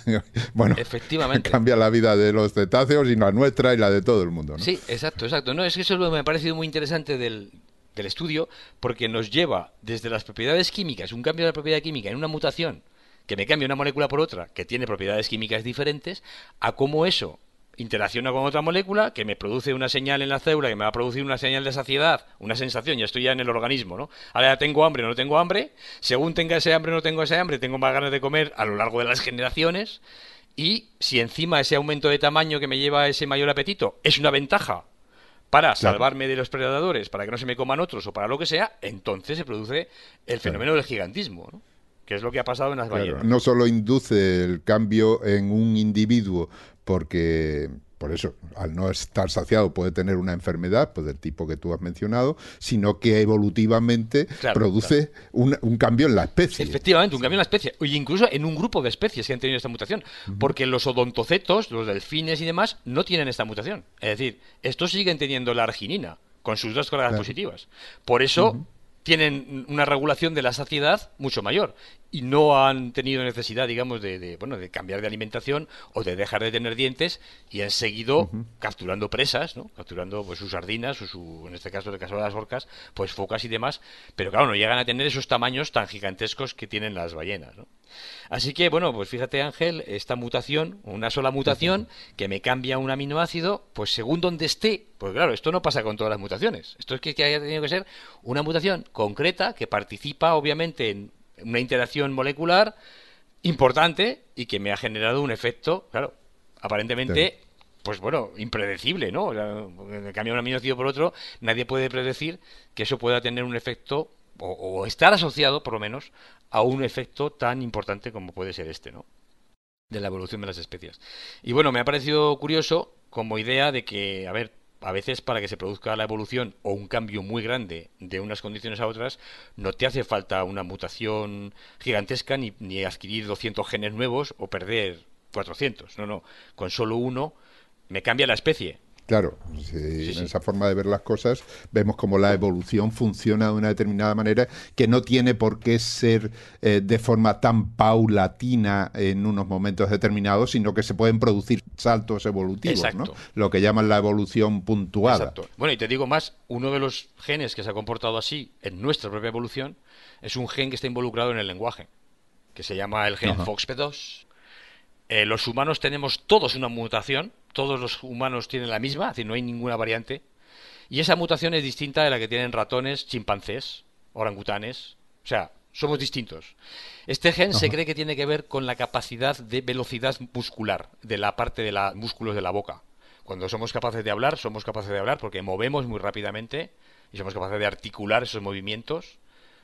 Bueno, efectivamente. Cambia la vida de los cetáceos y la nuestra y la de todo el mundo, ¿no? Sí, exacto. No, es que eso me ha parecido muy interesante del estudio, porque nos lleva desde las propiedades químicas, un cambio de la propiedad química en una mutación que me cambia una molécula por otra que tiene propiedades químicas diferentes, a cómo eso interacciona con otra molécula que me produce una señal en la célula que me va a producir una señal de saciedad, una sensación, ya estoy ya en el organismo, ¿no? Ahora ya tengo hambre o no tengo hambre, según tenga ese hambre o no tengo ese hambre, tengo más ganas de comer a lo largo de las generaciones, y si encima ese aumento de tamaño que me lleva a ese mayor apetito es una ventaja para salvarme de los predadores, para que no se me coman otros o para lo que sea, entonces se produce el fenómeno del gigantismo, ¿no? Que es lo que ha pasado en las ballenas. No solo induce el cambio en un individuo porque, por eso, al no estar saciado puede tener una enfermedad pues del tipo que tú has mencionado, sino que evolutivamente produce un cambio en la especie. Efectivamente, un cambio en la especie, o incluso en un grupo de especies que han tenido esta mutación, porque los odontocetos, los delfines y demás, no tienen esta mutación. Es decir, estos siguen teniendo la arginina, con sus 2 cargas positivas. Por eso tienen una regulación de la saciedad mucho mayor y no han tenido necesidad, digamos, de cambiar de alimentación o de dejar de tener dientes, y han seguido capturando presas, ¿no? Capturando pues sus sardinas o en este caso, en el caso de las orcas, pues focas y demás, pero claro, no llegan a tener esos tamaños tan gigantescos que tienen las ballenas, ¿no? Así que, bueno, pues fíjate, Ángel, esta mutación, una sola mutación que me cambia un aminoácido, pues según donde esté, pues claro, esto no pasa con todas las mutaciones. Esto es que haya tenido que ser una mutación concreta que participa, obviamente, en una interacción molecular importante y que me ha generado un efecto, claro, aparentemente pues bueno, impredecible, ¿no? O sea, cambia un aminoácido por otro, nadie puede predecir que eso pueda tener un efecto, o estar asociado, por lo menos, a un efecto tan importante como puede ser este, ¿no? De la evolución de las especies. Y bueno, me ha parecido curioso como idea de que, a ver, a veces para que se produzca la evolución o un cambio muy grande de unas condiciones a otras, no te hace falta una mutación gigantesca ni adquirir 200 genes nuevos o perder 400. No, no. Con solo uno me cambia la especie. Claro, Sí, en sí. esa forma de ver las cosas vemos como la evolución funciona de una determinada manera que no tiene por qué ser de forma tan paulatina en unos momentos determinados, sino que se pueden producir saltos evolutivos, ¿no? Exacto. Lo que llaman la evolución puntuada. Exacto. Bueno, y te digo más, uno de los genes que se ha comportado así en nuestra propia evolución es un gen que está involucrado en el lenguaje, que se llama el gen Ajá. FOXP2. Los humanos tenemos todos una mutación, todos los humanos tienen la misma, es decir, no hay ninguna variante, y esa mutación es distinta de la que tienen ratones, chimpancés, orangutanes, o sea, somos distintos. Este gen se Ajá. cree que tiene que ver con la capacidad de velocidad muscular de la parte de los músculos de la boca. Cuando somos capaces de hablar, somos capaces de hablar porque movemos muy rápidamente y somos capaces de articular esos movimientos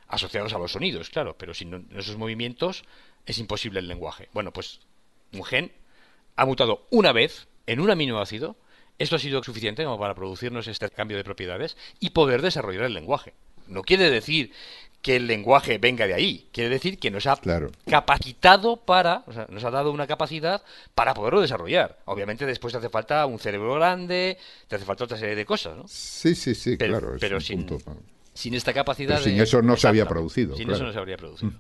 asociados a los sonidos, claro, pero sin esos movimientos es imposible el lenguaje. Bueno, pues un gen ha mutado una vez en un aminoácido, esto ha sido suficiente como para producirnos este cambio de propiedades y poder desarrollar el lenguaje. No quiere decir que el lenguaje venga de ahí, quiere decir que nos ha Claro. capacitado para, o sea, nos ha dado una capacidad para poderlo desarrollar. Obviamente después te hace falta un cerebro grande, te hace falta otra serie de cosas, ¿no? Sí, sí, sí, Pero, claro, es pero un punto. sin esta capacidad Pero sin de... eso no se había Exactamente. producido, Sin eso claro. no se habría producido.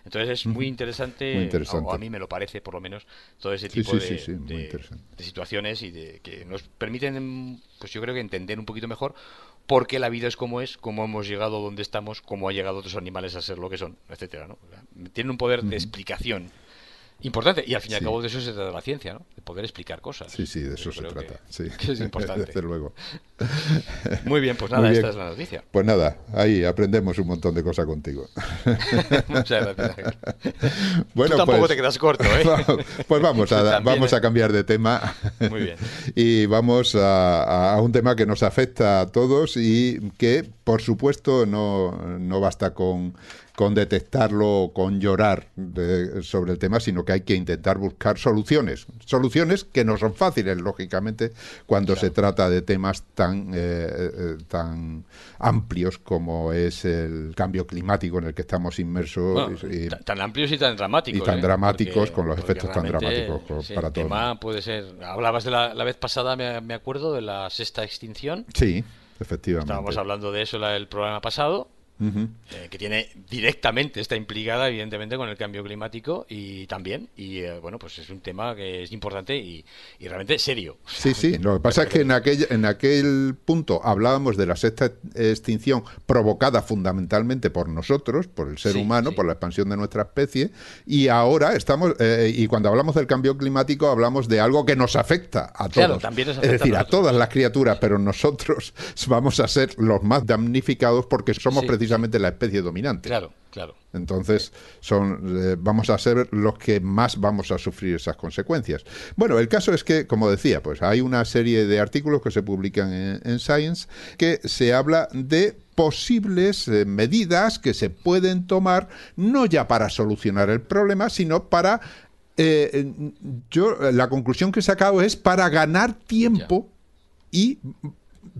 Entonces es muy Muy interesante, o a interesante. mí me lo parece por lo menos, todo ese Sí, tipo sí, sí, sí, muy interesante. de situaciones y de que nos permiten, pues yo creo que entender un poquito mejor por qué la vida es como es, cómo hemos llegado donde estamos, cómo ha llegado otros animales a ser lo que son, etcétera, ¿no? Tiene un poder de explicación importante y al fin y al Sí. cabo de eso se trata la ciencia, ¿no? De poder explicar cosas. Sí, sí, de Yo eso se creo trata. Sí, que es importante. desde luego. Muy bien, pues Muy nada, bien. esta es la noticia. Pues nada, ahí aprendemos un montón de cosas contigo. Muchas gracias, Ángel. Bueno, Tú tampoco pues, te quedas corto, ¿eh? pues vamos También, vamos a cambiar de tema Muy bien. y vamos a un tema que nos afecta a todos y que, por supuesto, no basta con detectarlo o con llorar sobre el tema, sino que hay que intentar buscar soluciones. Soluciones que no son fáciles, lógicamente, cuando Claro. se trata de temas tan amplios como es el cambio climático en el que estamos inmersos. Bueno, tan amplios y tan dramáticos. y tan dramáticos, Porque- con los porque efectos tan realmente, dramáticos sí, para el todo el tema mundo. puede ser. Hablabas de la vez pasada, me acuerdo, de la sexta extinción. Sí, efectivamente. Estábamos hablando de eso el programa pasado. Ujú. Que tiene directamente, está implicada evidentemente con el cambio climático y también, y bueno, pues es un tema que es importante y realmente serio. Sí, sí. Lo que pasa es que en aquel punto hablábamos de la sexta extinción provocada fundamentalmente por nosotros, por el ser Sí, humano, sí. por la expansión de nuestra especie, y ahora estamos, y cuando hablamos del cambio climático hablamos de algo que nos afecta a todos. Claro, también nos Es afecta decir, a a nosotros. todas las criaturas, pero nosotros vamos a ser los más damnificados porque somos Sí, precisamente la especie dominante. Claro, claro. Entonces, vamos a ser los que más vamos a sufrir esas consecuencias. Bueno, el caso es que, como decía, pues hay una serie de artículos que se publican en Science que se habla de posibles medidas que se pueden tomar no ya para solucionar el problema, sino para la conclusión que he sacado es para ganar tiempo y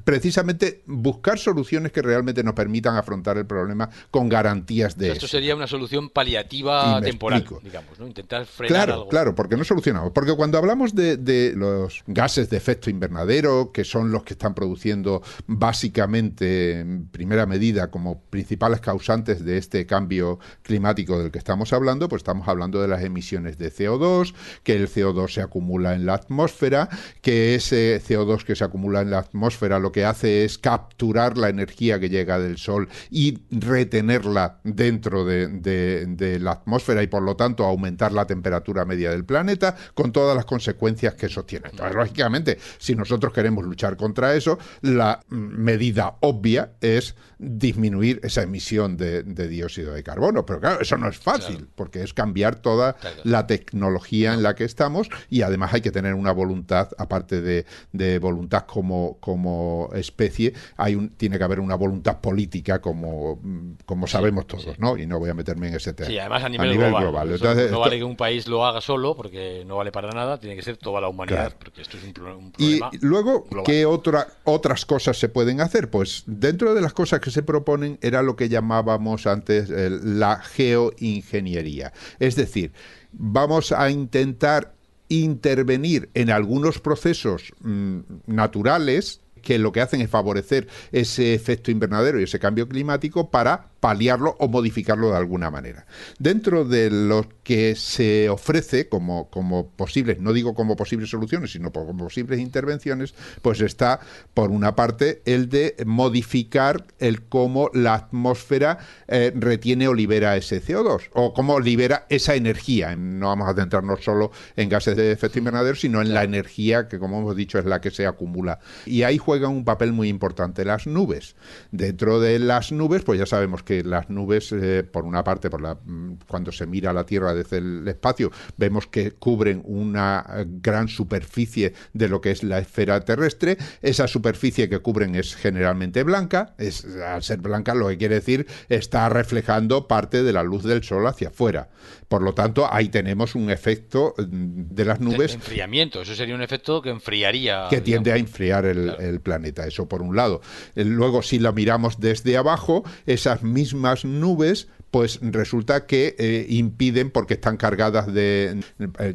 precisamente buscar soluciones que realmente nos permitan afrontar el problema con garantías O de sea, esto éxito. sería una solución paliativa Y me temporal, explico. digamos, ¿no? Intentar frenar Claro, algo. claro, porque no solucionamos. Porque cuando hablamos de los gases de efecto invernadero, que son los que están produciendo básicamente, en primera medida, como principales causantes de este cambio climático del que estamos hablando, pues estamos hablando de las emisiones de CO2, que el CO2 se acumula en la atmósfera, que ese CO2 que se acumula en la atmósfera atmósfera lo que hace es capturar la energía que llega del Sol y retenerla dentro de la atmósfera y por lo tanto aumentar la temperatura media del planeta, con todas las consecuencias que eso tiene. Entonces, lógicamente, si nosotros queremos luchar contra eso, la medida obvia es disminuir esa emisión de dióxido de carbono. Pero claro, eso no es fácil, porque es cambiar toda la tecnología en la que estamos, y además hay que tener una voluntad, aparte de voluntad como especie, tiene que haber una voluntad política como sabemos todos, ¿no? Y no voy a meterme en ese tema. Sí, además a nivel global. Entonces, no vale que un país lo haga solo, porque no vale para nada, tiene que ser toda la humanidad, porque esto es un problema y luego, global. ¿qué otras cosas se pueden hacer? Pues dentro de las cosas que se proponen era lo que llamábamos antes la geoingeniería. Es decir, vamos a intentar intervenir en algunos procesos naturales que lo que hacen es favorecer ese efecto invernadero y ese cambio climático para paliarlo o modificarlo de alguna manera. Dentro de lo que se ofrece como posibles, no digo como posibles soluciones, sino como posibles intervenciones, pues está, por una parte, el de modificar el cómo la atmósfera retiene o libera ese CO2, o cómo libera esa energía. No vamos a centrarnos solo en gases de efecto invernadero, sino en la energía que, como hemos dicho, es la que se acumula. Y ahí juegan un papel muy importante las nubes. Dentro de las nubes, pues ya sabemos que las nubes, por una parte, cuando se mira la Tierra desde el espacio, vemos que cubren una gran superficie de lo que es la esfera terrestre. Esa superficie que cubren es generalmente blanca. Al ser blanca, lo que quiere decir, está reflejando parte de la luz del Sol hacia afuera. Por lo tanto, ahí tenemos un efecto de las nubes. Enfriamiento, eso sería un efecto que enfriaría. Que tiende a enfriar el planeta, eso por un lado. Luego, si lo miramos desde abajo, esas mismas nubes, pues resulta que impiden, porque están cargadas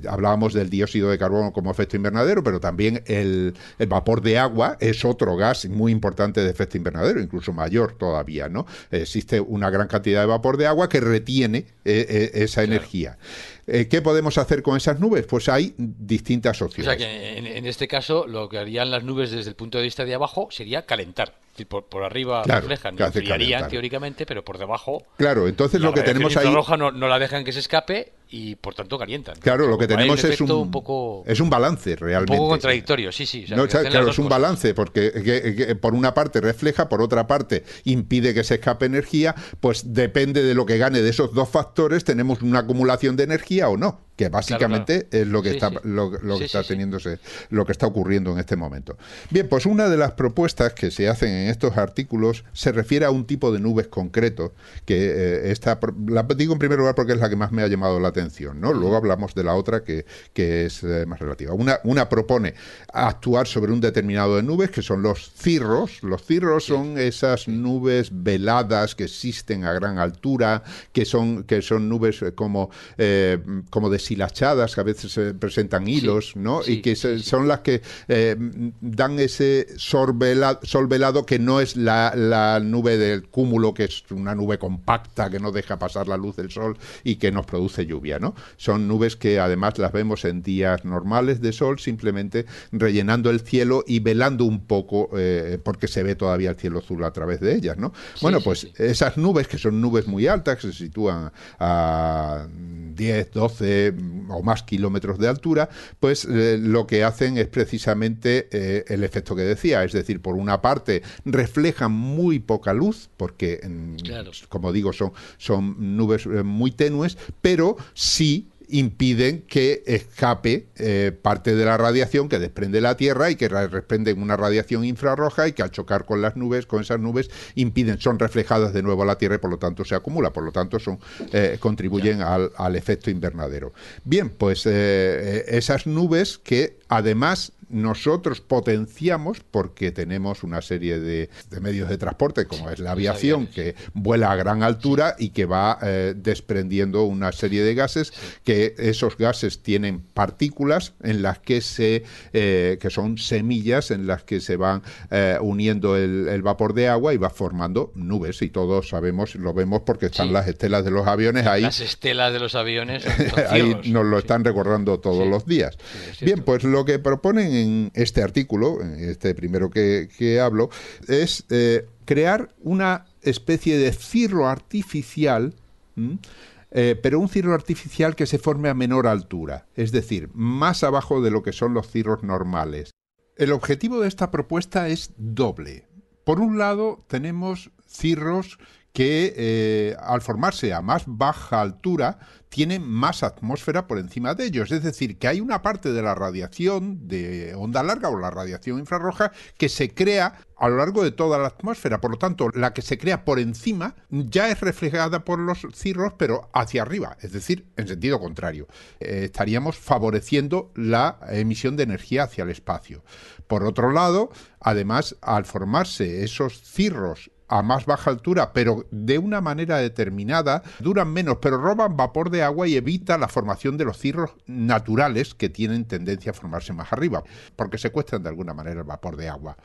hablábamos del dióxido de carbono como efecto invernadero, pero también el vapor de agua es otro gas muy importante de efecto invernadero, incluso mayor todavía, ¿no? Existe una gran cantidad de vapor de agua que retiene esa energía. ¿Qué podemos hacer con esas nubes? Pues hay distintas opciones. O sea que en este caso lo que harían las nubes desde el punto de vista de abajo sería calentar. Por arriba reflejan, enfriarían teóricamente, pero por debajo. Claro, entonces lo que tenemos ahí. La roja no la dejan que se escape y por tanto calientan. Claro, lo que tenemos es un balance realmente. Un poco contradictorio, sí. O sea, claro, es un balance, porque que por una parte refleja, por otra parte impide que se escape energía, pues depende de lo que gane de esos dos factores, tenemos una acumulación de energía o no, que básicamente es lo que está ocurriendo en este momento. Bien, pues una de las propuestas que se hacen en estos artículos se refiere a un tipo de nubes concreto, que la digo en primer lugar porque es la que más me ha llamado la atención, ¿no? Luego hablamos de la otra que es más relativa. Una propone actuar sobre un determinado de nubes, que son los cirros. Los cirros son esas nubes veladas que existen a gran altura, que son nubes como deshilachadas, que a veces se presentan hilos, ¿no? Y que son las que dan ese sol velado, que no es la nube del cúmulo, que es una nube compacta que no deja pasar la luz del sol y que nos produce lluvia, ¿no? Son nubes que además las vemos en días normales de sol, simplemente rellenando el cielo y velando un poco, porque se ve todavía el cielo azul a través de ellas, ¿no? Esas nubes, que son nubes muy altas, que se sitúan a 10, 12 o más kilómetros de altura, pues lo que hacen es precisamente el efecto que decía, es decir, por una parte reflejan muy poca luz, porque como digo, son nubes muy tenues, pero sí impiden que escape parte de la radiación que desprende la Tierra y que desprenden una radiación infrarroja, y que al chocar con esas nubes son reflejadas de nuevo a la Tierra y por lo tanto se acumula, por lo tanto contribuyen al efecto invernadero. Bien, pues esas nubes que además nosotros potenciamos, porque tenemos una serie de medios de transporte, como es la aviación, que vuela a gran altura y que va desprendiendo una serie de gases, que esos gases tienen partículas en las que son semillas en las que se van uniendo el vapor de agua y va formando nubes, y todos sabemos, lo vemos porque están las estelas de los aviones ahí. Las estelas de los aviones ahí nos lo están recordando todos los días. Bien, pues lo que proponen en este artículo, en este primero que hablo, es crear una especie de cirro artificial, pero un cirro artificial que se forme a menor altura, es decir, más abajo de lo que son los cirros normales. El objetivo de esta propuesta es doble. Por un lado, tenemos cirros que al formarse a más baja altura tienen más atmósfera por encima de ellos. Es decir, que hay una parte de la radiación de onda larga o la radiación infrarroja que se crea a lo largo de toda la atmósfera. Por lo tanto, la que se crea por encima ya es reflejada por los cirros, pero hacia arriba, es decir, en sentido contrario. Estaríamos favoreciendo la emisión de energía hacia el espacio. Por otro lado, además, al formarse esos cirros a más baja altura, pero de una manera determinada, duran menos, pero roban vapor de agua y evita la formación de los cirros naturales que tienen tendencia a formarse más arriba, porque secuestran de alguna manera el vapor de agua.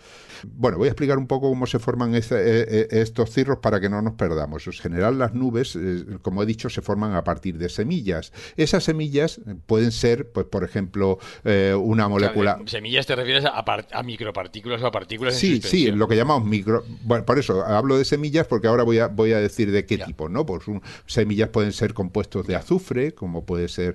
Bueno, voy a explicar un poco cómo se forman estos cirros para que no nos perdamos. En general, las nubes, como he dicho, se forman a partir de semillas. Esas semillas pueden ser, pues, por ejemplo, una molécula... O sea, semillas te refieres a micropartículas o a partículas en Sí, suspensión. sí, lo que llamamos micro... Bueno, por eso hablo de semillas, porque ahora voy a decir de qué tipo, ¿no? Pues semillas pueden ser compuestos de azufre, como puede ser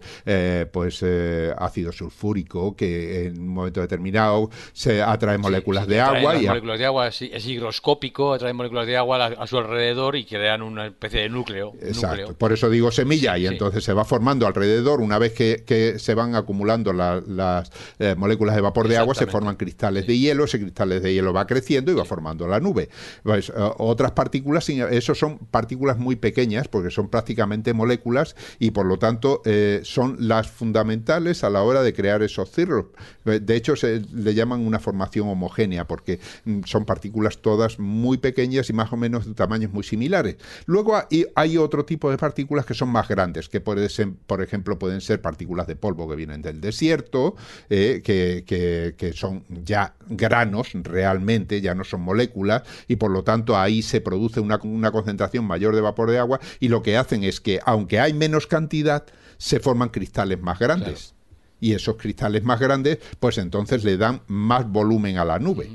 ácido sulfúrico, que en un momento determinado se atrae moléculas de agua. Moléculas de agua, sí, es higroscópico, atrae moléculas de agua a su alrededor y crean una especie de núcleo. Exacto, por eso digo semilla, y entonces se va formando alrededor. Una vez que se van acumulando las moléculas de vapor de agua, se forman cristales de hielo. Ese cristales de hielo va creciendo y va formando la nube. Pues, otras partículas, eso son partículas muy pequeñas, porque son prácticamente moléculas y por lo tanto son las fundamentales a la hora de crear esos cirros. De hecho, se le llaman una formación homogénea, porque son partículas todas muy pequeñas y más o menos de tamaños muy similares. Luego hay otro tipo de partículas que son más grandes, que pueden ser, por ejemplo, pueden ser partículas de polvo que vienen del desierto, que son ya granos realmente, ya no son moléculas, y por lo tanto ahí se produce una concentración mayor de vapor de agua, y lo que hacen es que, aunque hay menos cantidad, se forman cristales más grandes. Claro. Y esos cristales más grandes, pues entonces le dan más volumen a la nube.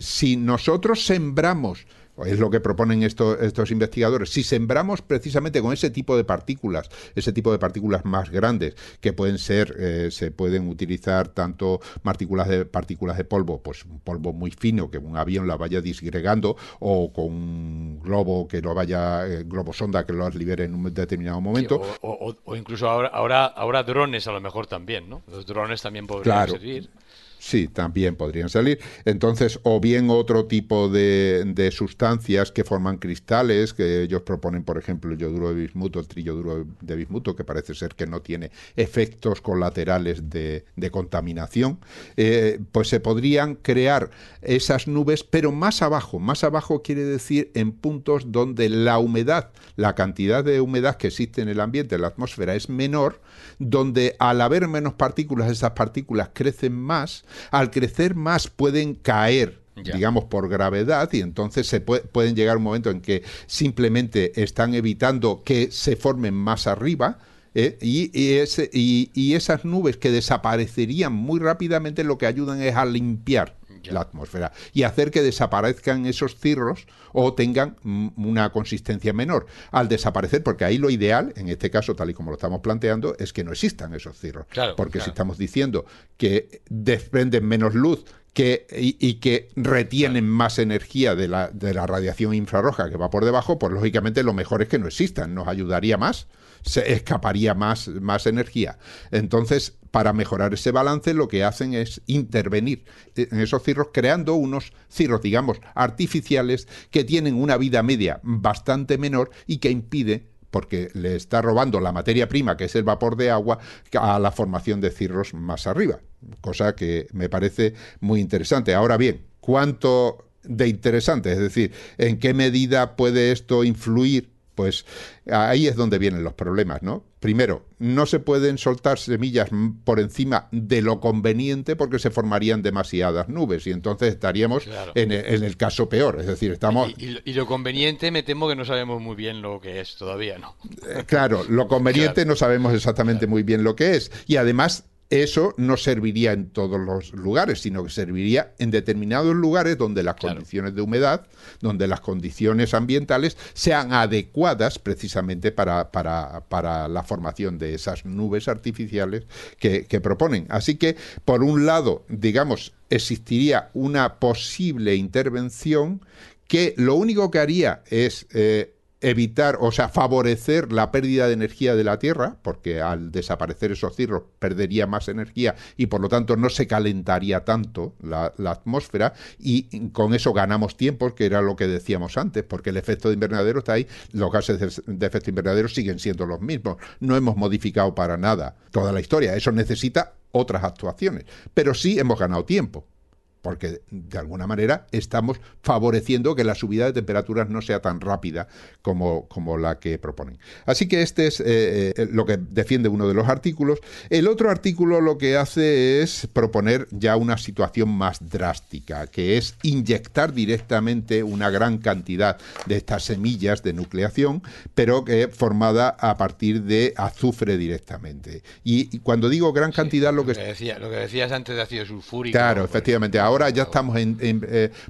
Si nosotros sembramos, es lo que proponen estos investigadores, si sembramos precisamente con ese tipo de partículas más grandes, que pueden ser, se pueden utilizar tanto partículas de polvo, pues un polvo muy fino que un avión la vaya disgregando, o con un globo que lo vaya, globo sonda que lo libere en un determinado momento. Sí, o incluso ahora drones a lo mejor también, ¿no? Los drones también podrían servir. Sí, también podrían salir. Entonces, o bien otro tipo de sustancias que forman cristales, que ellos proponen, por ejemplo, el yoduro de bismuto, el triyoduro de bismuto, que parece ser que no tiene efectos colaterales de contaminación, pues se podrían crear esas nubes, pero más abajo. Más abajo quiere decir en puntos donde la humedad, la cantidad de humedad que existe en el ambiente, en la atmósfera, es menor, donde al haber menos partículas, esas partículas crecen más. Al crecer más pueden caer, digamos, por gravedad, y entonces pueden llegar un momento en que simplemente están evitando que se formen más arriba, y esas nubes que desaparecerían muy rápidamente lo que ayudan es a limpiar la atmósfera y hacer que desaparezcan esos cirros o tengan una consistencia menor. Al desaparecer, porque ahí lo ideal, en este caso tal y como lo estamos planteando, es que no existan esos cirros, porque si estamos diciendo que desprenden menos luz y que retienen más energía de la radiación infrarroja que va por debajo, pues lógicamente lo mejor es que no existan, nos ayudaría más, se escaparía más energía. Entonces, para mejorar ese balance, lo que hacen es intervenir en esos cirros, creando unos cirros, digamos, artificiales, que tienen una vida media bastante menor y que impide, porque le está robando la materia prima, que es el vapor de agua, a la formación de cirros más arriba, cosa que me parece muy interesante. Ahora bien, ¿cuánto de interesante? Es decir, ¿en qué medida puede esto influir? Pues ahí es donde vienen los problemas, ¿no? Primero, no se pueden soltar semillas por encima de lo conveniente, porque se formarían demasiadas nubes y entonces estaríamos en el caso peor. Es decir, estamos... Y lo conveniente, me temo que no sabemos muy bien lo que es todavía, ¿no? Claro, lo conveniente no sabemos exactamente muy bien lo que es. Y además, eso no serviría en todos los lugares, sino que serviría en determinados lugares donde las condiciones de humedad, donde las condiciones ambientales sean adecuadas precisamente para la formación de esas nubes artificiales que proponen. Así que, por un lado, digamos, existiría una posible intervención que lo único que haría es evitar, o sea, favorecer la pérdida de energía de la Tierra, porque al desaparecer esos cirros perdería más energía y por lo tanto no se calentaría tanto la atmósfera, y con eso ganamos tiempo, que era lo que decíamos antes, porque el efecto de invernadero está ahí, los gases de efecto invernadero siguen siendo los mismos, no hemos modificado para nada toda la historia, eso necesita otras actuaciones, pero sí hemos ganado tiempo, porque de alguna manera estamos favoreciendo que la subida de temperaturas no sea tan rápida como la que proponen. Así que este es lo que defiende uno de los artículos. El otro artículo lo que hace es proponer ya una situación más drástica, que es inyectar directamente una gran cantidad de estas semillas de nucleación, pero formada a partir de azufre directamente. Y cuando digo gran cantidad, lo que decías antes de ácido sulfúrico. Claro, efectivamente. Ahora ya estamos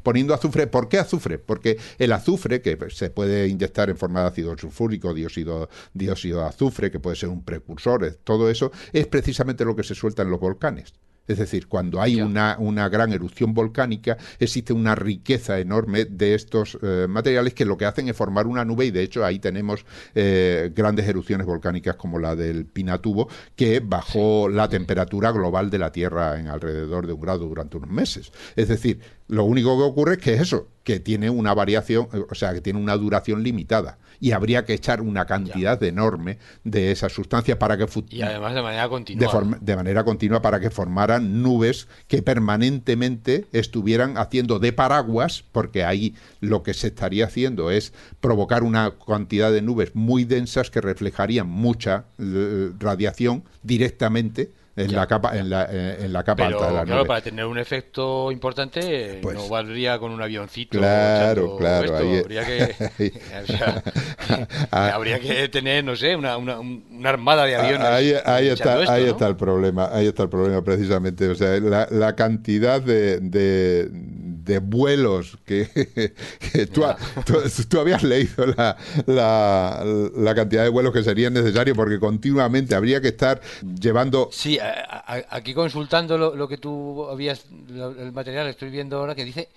poniendo azufre. ¿Por qué azufre? Porque el azufre, que se puede inyectar en forma de ácido sulfúrico, dióxido de azufre, que puede ser un precursor, todo eso, es precisamente lo que se suelta en los volcanes. Es decir, cuando hay una gran erupción volcánica, existe una riqueza enorme de estos materiales que lo que hacen es formar una nube, y de hecho ahí tenemos grandes erupciones volcánicas como la del Pinatubo, que bajó la temperatura global de la Tierra en alrededor de 1 grado durante unos meses. Es decir, lo único que ocurre es que es eso, que tiene una variación, o sea, que tiene una duración limitada, y habría que echar una cantidad enorme de esas sustancias para que y además de manera continua. De manera continua, para que formaran nubes que permanentemente estuvieran haciendo de paraguas, porque ahí lo que se estaría haciendo es provocar una cantidad de nubes muy densas que reflejarían mucha radiación directamente en la capa alta de la nube. Claro, para tener un efecto importante pues, no valdría con un avioncito. Claro. Habría que, habría que tener, no sé, una armada de aviones. Ahí está el problema. Ahí está el problema precisamente. O sea, la cantidad de vuelos que tú habías leído la cantidad de vuelos que serían necesarios, porque continuamente habría que estar llevando. Sí, aquí consultando lo que tú habías, el material estoy viendo ahora, que dice,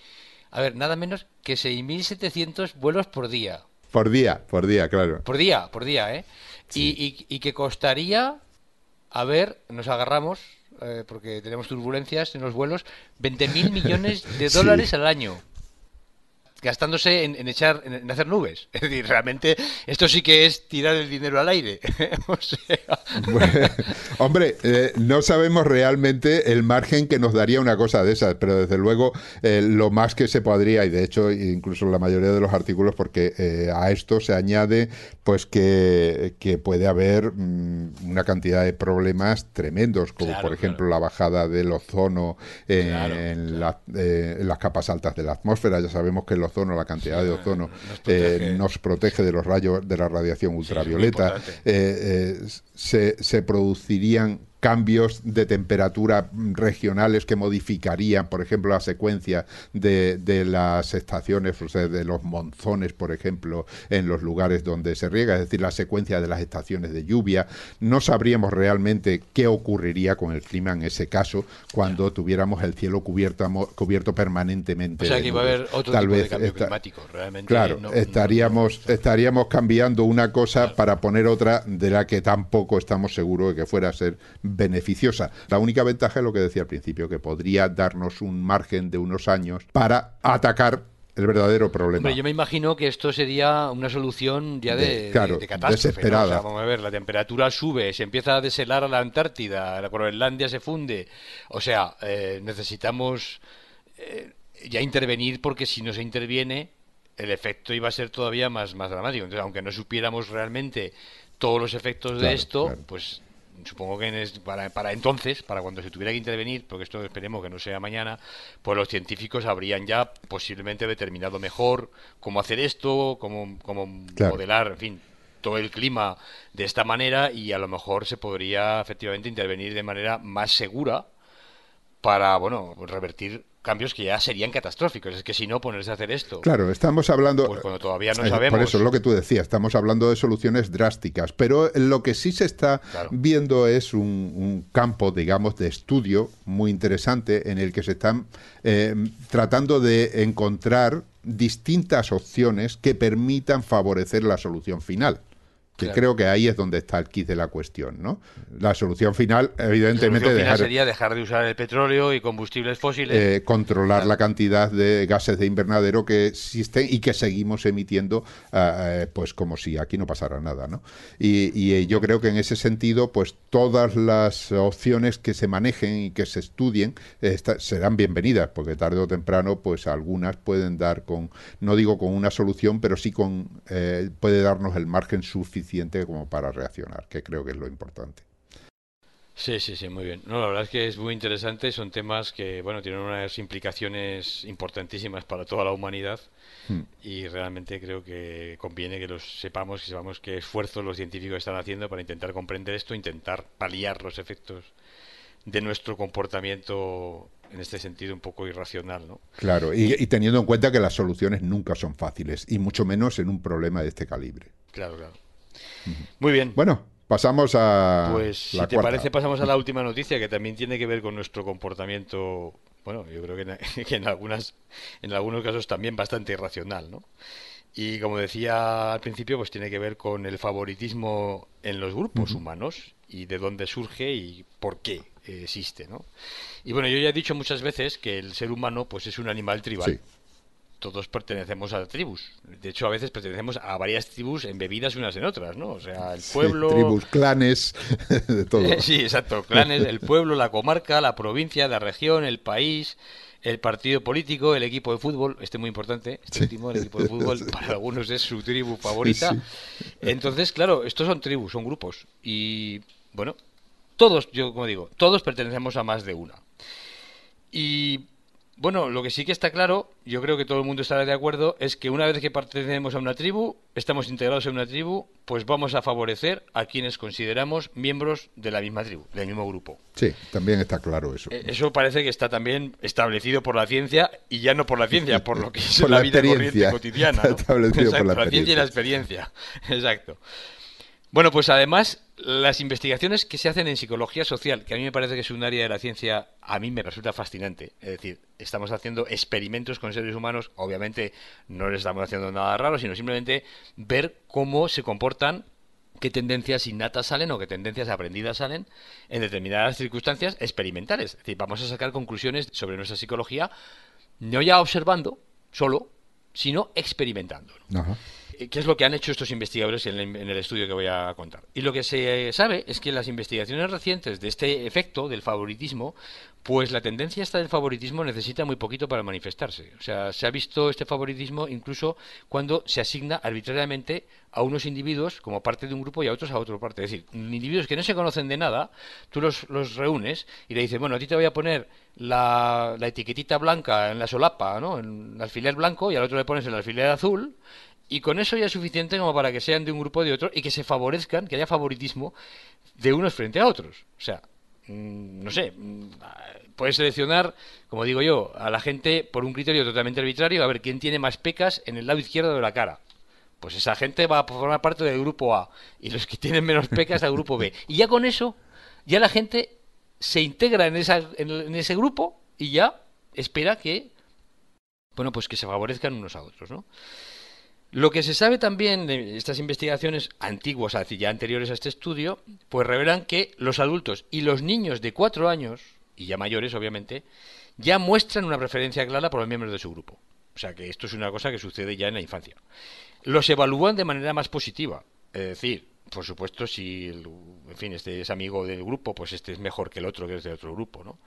a ver, nada menos que 6.700 vuelos por día. Por día, claro. Por día, ¿eh? Sí. Y que costaría, a ver, nos agarramos, porque tenemos turbulencias en los vuelos, 20.000 millones de dólares al año, gastándose en hacer nubes. Es decir, realmente esto sí que es tirar el dinero al aire. O sea... Bueno, hombre, no sabemos realmente el margen que nos daría una cosa de esas, pero desde luego lo más que se podría, y de hecho incluso la mayoría de los artículos, porque a esto se añade pues que puede haber una cantidad de problemas tremendos, como por ejemplo la bajada del ozono en las capas altas de la atmósfera. Ya sabemos que el ozono, la cantidad de ozono nos protege de los rayos, de la radiación ultravioleta. Se producirían cambios de temperatura regionales que modificarían, por ejemplo, la secuencia de las estaciones, o sea, de los monzones, por ejemplo, en los lugares donde se riega, es decir, la secuencia de las estaciones de lluvia. No sabríamos realmente qué ocurriría con el clima en ese caso cuando tuviéramos el cielo cubierto permanentemente. O sea, que iba a haber otro tipo de cambio climático, realmente. Claro, estaríamos cambiando una cosa para poner otra de la que tampoco estamos seguros de que fuera a ser beneficiosa. La única ventaja es lo que decía al principio, que podría darnos un margen de unos años para atacar el verdadero problema. Hombre, yo me imagino que esto sería una solución ya de catástrofe, desesperada. ¿no? O sea, vamos a ver, la temperatura sube, se empieza a deshelar a la Antártida, la Groenlandia se funde. O sea, necesitamos ya intervenir, porque si no se interviene, el efecto iba a ser todavía más dramático. Entonces, aunque no supiéramos realmente todos los efectos de esto, pues supongo que para entonces, para cuando se tuviera que intervenir, porque esto esperemos que no sea mañana, pues los científicos habrían ya posiblemente determinado mejor cómo hacer esto, cómo modelar, en fin. afectó el clima de esta manera y a lo mejor se podría efectivamente intervenir de manera más segura para, bueno, revertir cambios que ya serían catastróficos. Es que si no, ponerse a hacer esto, Claro, estamos hablando, pues cuando todavía no por eso es sabemos. lo que tú decías, estamos hablando de soluciones drásticas, pero lo que sí se está Claro. viendo es un campo, digamos, de estudio muy interesante en el que se están tratando de encontrar distintas opciones que permitan favorecer la solución final. Que Claro. creo que ahí es donde está el quid de la cuestión, ¿no? La solución final, La evidentemente, solución final dejar sería dejar de usar el petróleo y combustibles fósiles. controlar Claro. la cantidad de gases de invernadero que existen y que seguimos emitiendo, pues como si aquí no pasara nada, ¿no? Y yo creo que en ese sentido, pues todas las opciones que se manejen y que se estudien serán bienvenidas, porque tarde o temprano, pues algunas pueden dar con, no digo con una solución, pero sí con puede darnos el margen suficiente como para reaccionar, que creo que es lo importante. Sí, sí, sí, muy bien. No, la verdad es que es muy interesante. Son temas que, bueno, tienen unas implicaciones importantísimas para toda la humanidad Hmm. y realmente creo que conviene que los sepamos, que sepamos qué esfuerzos los científicos están haciendo para intentar comprender esto, intentar paliar los efectos de nuestro comportamiento en este sentido un poco irracional, ¿no? Claro, y teniendo en cuenta que las soluciones nunca son fáciles, y mucho menos en un problema de este calibre. Claro, claro. Muy bien. Bueno, pasamos a Pues si la te cuarta. parece pasamos a la última noticia que también tiene que ver con nuestro comportamiento, bueno, yo creo que que en algunos casos también bastante irracional, ¿no? Y como decía al principio, pues tiene que ver con el favoritismo en los grupos humanos y de dónde surge y por qué existe, ¿no? Y bueno, yo ya he dicho muchas veces que el ser humano pues es un animal tribal. Sí, Todos pertenecemos a tribus. De hecho, a veces pertenecemos a varias tribus embebidas unas en otras, ¿no? O sea, el sí, pueblo. tribus, clanes, de todo. Sí, exacto. Clanes, el pueblo, la comarca, la provincia, la región, el país, el partido político, el equipo de fútbol. Este es muy importante, este Sí. último, el equipo de fútbol, para algunos es su tribu Sí, favorita. sí. Entonces, claro, estos son tribus, son grupos. Y, bueno, todos, yo como digo, todos pertenecemos a más de una. Y bueno, lo que sí que está claro, yo creo que todo el mundo estará de acuerdo, es que una vez que pertenecemos a una tribu, estamos integrados en una tribu, pues vamos a favorecer a quienes consideramos miembros de la misma tribu, del mismo grupo. Sí, también está claro eso. Eso parece que está también establecido por la ciencia y ya no por la ciencia, por lo que es Por la la vida corriente experiencia. cotidiana, ¿no? Establecido por Exacto, la la ciencia y la experiencia. Exacto. Bueno, pues además, las investigaciones que se hacen en psicología social, que a mí me parece que es un área de la ciencia, a mí me resulta fascinante. Es decir, estamos haciendo experimentos con seres humanos, obviamente no les estamos haciendo nada raro, sino simplemente ver cómo se comportan, qué tendencias innatas salen o qué tendencias aprendidas salen en determinadas circunstancias experimentales. Es decir, vamos a sacar conclusiones sobre nuestra psicología, no ya observando solo, sino experimentando. Ajá. ¿Qué es lo que han hecho estos investigadores en el estudio que voy a contar? Y lo que se sabe es que en las investigaciones recientes de este efecto del favoritismo, pues la tendencia esta del favoritismo necesita muy poquito para manifestarse. O sea, se ha visto este favoritismo incluso cuando se asigna arbitrariamente a unos individuos como parte de un grupo y a otros a otra parte. Es decir, individuos que no se conocen de nada, tú los reúnes y le dices, bueno, a ti te voy a poner la etiquetita blanca en la solapa, ¿no? En el alfiler blanco y al otro le pones el alfiler azul. Y con eso ya es suficiente como para que sean de un grupo o de otro y que se favorezcan, que haya favoritismo de unos frente a otros. O sea, no sé, puedes seleccionar, como digo yo, a la gente por un criterio totalmente arbitrario, a ver quién tiene más pecas en el lado izquierdo de la cara. Pues esa gente va a formar parte del grupo A y los que tienen menos pecas al grupo B. Y ya con eso, ya la gente se integra en ese grupo y ya espera que, bueno, pues que se favorezcan unos a otros, ¿no? Lo que se sabe también de estas investigaciones antiguas, es decir, ya anteriores a este estudio, pues revelan que los adultos y los niños de 4 años, y ya mayores obviamente, ya muestran una preferencia clara por los miembros de su grupo. O sea que esto es una cosa que sucede ya en la infancia. Los evalúan de manera más positiva, es decir, por supuesto, si en fin, este es amigo del grupo, pues este es mejor que el otro que es de otro grupo, ¿no?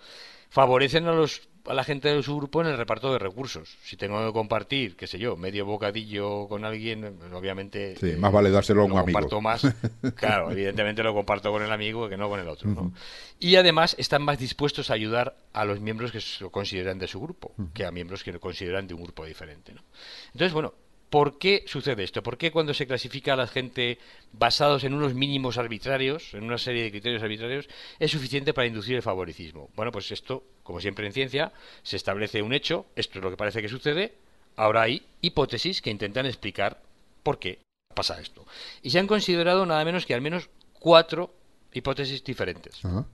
Favorecen a la gente de su grupo en el reparto de recursos. Si tengo que compartir, qué sé yo, medio bocadillo con alguien, obviamente Sí, más vale dárselo a un lo amigo. comparto más. Claro, evidentemente lo comparto con el amigo que no con el otro, ¿no? Y además están más dispuestos a ayudar a los miembros que se consideran de su grupo que a miembros que lo consideran de un grupo diferente, ¿no? Entonces, bueno, ¿Por qué sucede esto? ¿Por qué cuando se clasifica a la gente basados en unos mínimos arbitrarios, en una serie de criterios arbitrarios, es suficiente para inducir el favoritismo? Bueno, pues esto, como siempre en ciencia, se establece un hecho, esto es lo que parece que sucede, ahora hay hipótesis que intentan explicar por qué pasa esto. Y se han considerado nada menos que al menos 4 hipótesis diferentes. Ajá.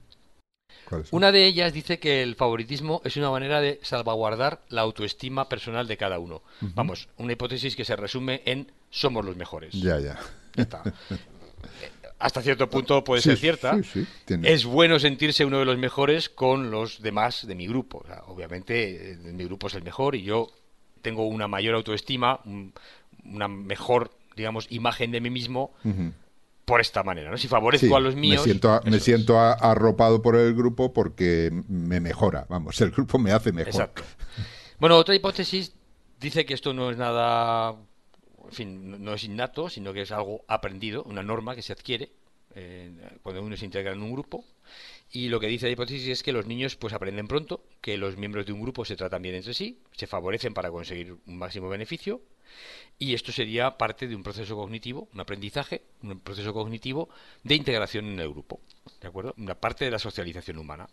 ¿Cuáles son? Una de ellas dice que el favoritismo es una manera de salvaguardar la autoestima personal de cada uno. Vamos, una hipótesis que se resume en somos los mejores. Ya, ya. Ya está. Hasta cierto punto puede ser cierta. Sí, tiene. Es bueno sentirse uno de los mejores con los demás de mi grupo. O sea, obviamente, mi grupo es el mejor y yo tengo una mayor autoestima, una mejor, digamos, imagen de mí mismo. Por esta manera, ¿no? Si favorezco a los míos... Me siento arropado por el grupo porque me mejora, vamos, el grupo me hace mejor. Exacto. Bueno, otra hipótesis dice que esto no es nada, en fin, no es innato, sino que es algo aprendido, una norma que se adquiere cuando uno se integra en un grupo. Y lo que dice la hipótesis es que los niños pues aprenden pronto, que los miembros de un grupo se tratan bien entre sí, se favorecen para conseguir un máximo beneficio. Y esto sería parte de un proceso cognitivo, un aprendizaje, un proceso cognitivo de integración en el grupo, ¿de acuerdo? Una parte de la socialización humana.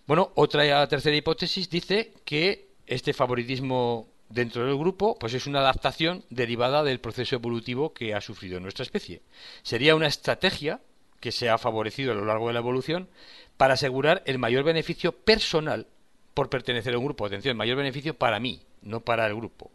Bueno, otra tercera hipótesis dice que este favoritismo dentro del grupo pues es una adaptación derivada del proceso evolutivo que ha sufrido nuestra especie. Sería una estrategia que se ha favorecido a lo largo de la evolución para asegurar el mayor beneficio personal por pertenecer a un grupo. Atención, mayor beneficio para mí, no para el grupo.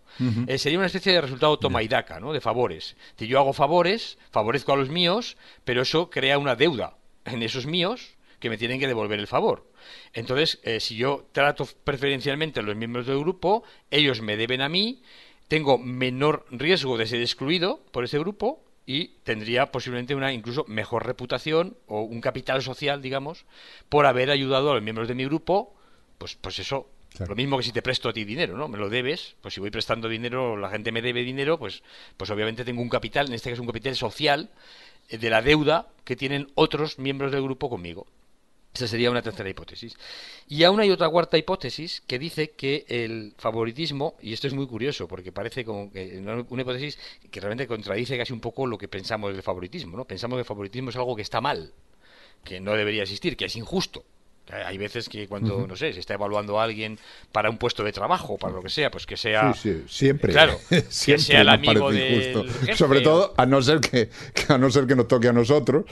Sería una especie de resultado toma y daca, ¿no? De favores. Si yo hago favores, favorezco a los míos, pero eso crea una deuda en esos míos que me tienen que devolver el favor. Entonces, si yo trato preferencialmente a los miembros del grupo, ellos me deben a mí, tengo menor riesgo de ser excluido por ese grupo y tendría posiblemente una incluso mejor reputación o un capital social, digamos, por haber ayudado a los miembros de mi grupo, pues eso. Claro. Lo mismo que si te presto a ti dinero, ¿no? Me lo debes, pues si voy prestando dinero, la gente me debe dinero, pues obviamente tengo un capital, en este caso un capital social, de la deuda que tienen otros miembros del grupo conmigo. Esa sería una tercera hipótesis. Y aún hay otra cuarta hipótesis que dice que el favoritismo, y esto es muy curioso, porque parece como que una hipótesis que realmente contradice casi un poco lo que pensamos del favoritismo, ¿no? Pensamos que el favoritismo es algo que está mal, que no debería existir, que es injusto. Hay veces que cuando, no sé, se está evaluando a alguien para un puesto de trabajo, para lo que sea, pues que sea... Sí, siempre. Claro, siempre que sea el amigo del jefe. Sobre todo, a no ser que nos toque a nosotros,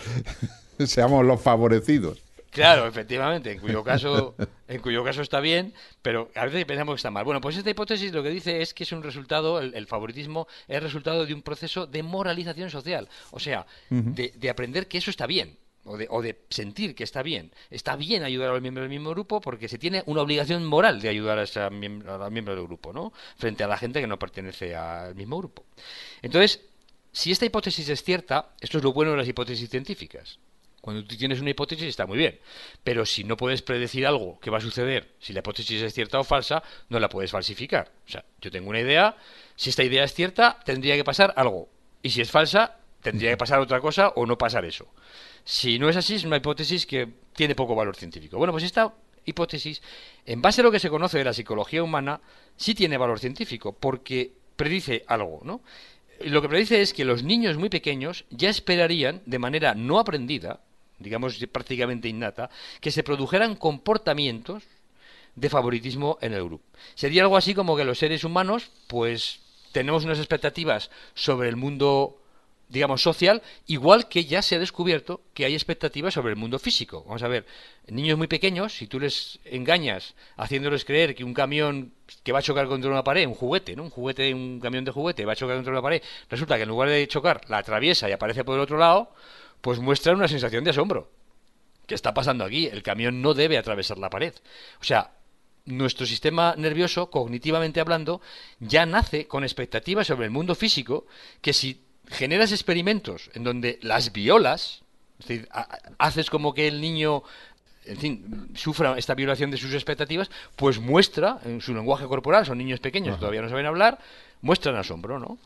seamos los favorecidos. Claro, efectivamente, en cuyo caso está bien, pero a veces pensamos que está mal. Bueno, pues esta hipótesis lo que dice es que es un resultado, el favoritismo es resultado de un proceso de moralización social, o sea, de aprender que eso está bien. O de sentir que está bien. Está bien ayudar a los miembros del mismo grupo porque se tiene una obligación moral de ayudar a los miembros del grupo, ¿no? Frente a la gente que no pertenece al mismo grupo. Entonces, si esta hipótesis es cierta, esto es lo bueno de las hipótesis científicas. Cuando tú tienes una hipótesis está muy bien, pero si no puedes predecir algo que va a suceder, si la hipótesis es cierta o falsa, no la puedes falsificar. O sea, yo tengo una idea, si esta idea es cierta, tendría que pasar algo. Y si es falsa, tendría que pasar otra cosa o no pasar eso. Si no es así, es una hipótesis que tiene poco valor científico. Bueno, pues esta hipótesis, en base a lo que se conoce de la psicología humana, sí tiene valor científico, porque predice algo, ¿no? Lo que predice es que los niños muy pequeños ya esperarían, de manera no aprendida, digamos prácticamente innata, que se produjeran comportamientos de favoritismo en el grupo. Sería algo así como que los seres humanos, pues, tenemos unas expectativas sobre el mundo, digamos, social, igual que ya se ha descubierto que hay expectativas sobre el mundo físico. Vamos a ver, niños muy pequeños, si tú les engañas haciéndoles creer que un camión que va a chocar contra una pared, un juguete, ¿no? Un camión de juguete va a chocar contra una pared, resulta que en lugar de chocar la atraviesa y aparece por el otro lado, pues muestran una sensación de asombro. ¿Qué está pasando aquí? El camión no debe atravesar la pared. O sea, nuestro sistema nervioso, cognitivamente hablando, ya nace con expectativas sobre el mundo físico que si generas experimentos en donde las violas, es decir, haces como que el niño, en fin, sufra esta violación de sus expectativas, pues muestra en su lenguaje corporal, son niños pequeños que todavía no saben hablar, muestran asombro, ¿no?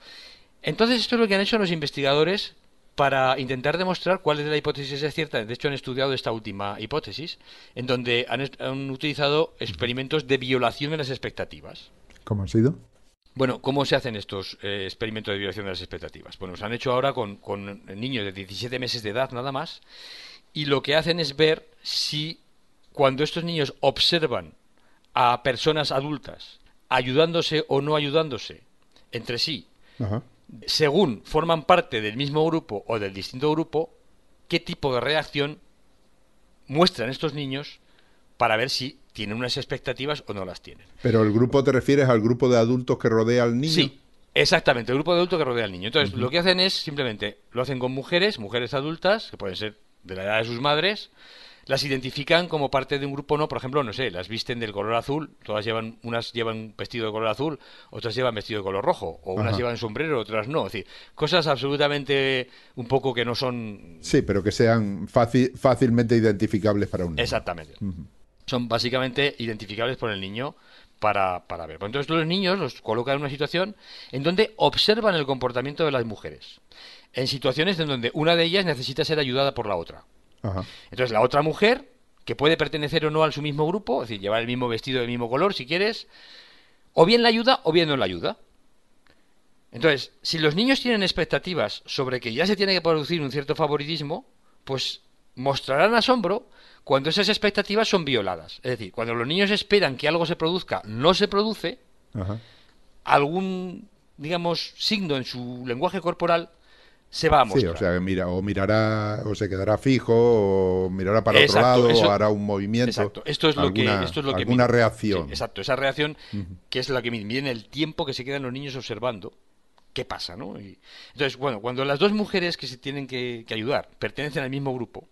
Entonces esto es lo que han hecho los investigadores para intentar demostrar cuál es la hipótesis es cierta. De hecho, han estudiado esta última hipótesis, en donde han utilizado experimentos de violación de las expectativas. ¿Cómo ha sido? Bueno, ¿cómo se hacen estos experimentos de violación de las expectativas? Bueno, se han hecho ahora con niños de 17 meses de edad nada más, y lo que hacen es ver si cuando estos niños observan a personas adultas ayudándose o no ayudándose entre sí, Ajá. según forman parte del mismo grupo o del distinto grupo, qué tipo de reacción muestran estos niños para ver si tienen unas expectativas o no las tienen. Pero el grupo te refieres al grupo de adultos que rodea al niño. Sí, exactamente, el grupo de adultos que rodea al niño. Entonces, Ujú. lo que hacen es simplemente lo hacen con mujeres, mujeres adultas, que pueden ser de la edad de sus madres, las identifican como parte de un grupo, no, por ejemplo, no sé, las visten del color azul, todas llevan, unas llevan vestido de color azul, otras llevan vestido de color rojo, o unas Ajá. llevan sombrero, otras no, es decir, cosas absolutamente un poco que no son Sí, pero que sean fácilmente identificables para un niño. exactamente. Ujú. Son básicamente identificables por el niño para ver. Pues entonces los niños los colocan en una situación en donde observan el comportamiento de las mujeres, en situaciones en donde una de ellas necesita ser ayudada por la otra. Ajá. Entonces la otra mujer, que puede pertenecer o no al su mismo grupo, es decir, llevar el mismo vestido del mismo color si quieres, o bien la ayuda o bien no la ayuda. Entonces, si los niños tienen expectativas sobre que ya se tiene que producir un cierto favoritismo, pues mostrarán asombro cuando esas expectativas son violadas. Es decir, cuando los niños esperan que algo se produzca, no se produce, Ajá. algún, digamos, signo en su lenguaje corporal se va a Sí, o mostrar. sea, mira, o mirará, o se quedará fijo, o mirará para otro Exacto, lado, o eso, hará un movimiento, exacto. Esto es lo que alguna miden. Sí, reacción. exacto. Esa reacción Ujú. que es la que miden, miden el tiempo que se quedan los niños observando qué pasa, ¿no? Entonces, bueno, cuando las dos mujeres que se tienen que ayudar pertenecen al mismo grupo,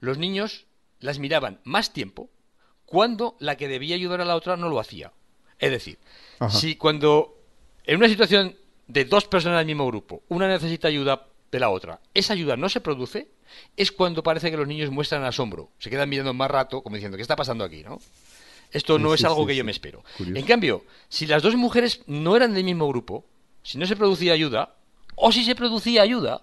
los niños las miraban más tiempo cuando la que debía ayudar a la otra no lo hacía. Es decir, Ajá. si cuando en una situación de dos personas del mismo grupo, una necesita ayuda de la otra, esa ayuda no se produce, es cuando parece que los niños muestran asombro, se quedan mirando más rato como diciendo, ¿qué está pasando aquí, no? Esto Sí, no es sí, algo sí, que yo sí. me espero. En Curioso. cambio, si las dos mujeres no eran del mismo grupo, si no se producía ayuda, o si se producía ayuda,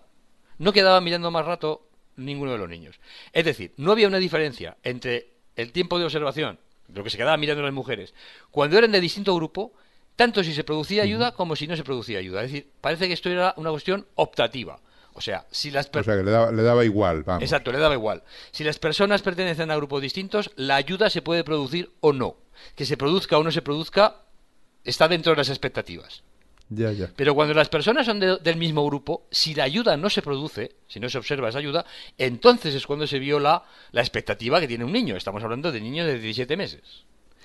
no quedaba mirando más rato ninguno de los niños. Es decir, no había una diferencia entre el tiempo de observación, lo que se quedaba mirando las mujeres, cuando eran de distinto grupo, tanto si se producía Ujú. ayuda como si no se producía ayuda. Es decir, parece que esto era una cuestión optativa. O sea, si las O sea, que le daba igual, vamos. exacto, le daba igual. Si las personas pertenecen a grupos distintos, la ayuda se puede producir o no. Que se produzca o no se produzca está dentro de las expectativas. Ya, ya. Pero cuando las personas son del mismo grupo, si la ayuda no se produce, si no se observa esa ayuda, entonces es cuando se viola la expectativa que tiene un niño. Estamos hablando de niños de 17 meses.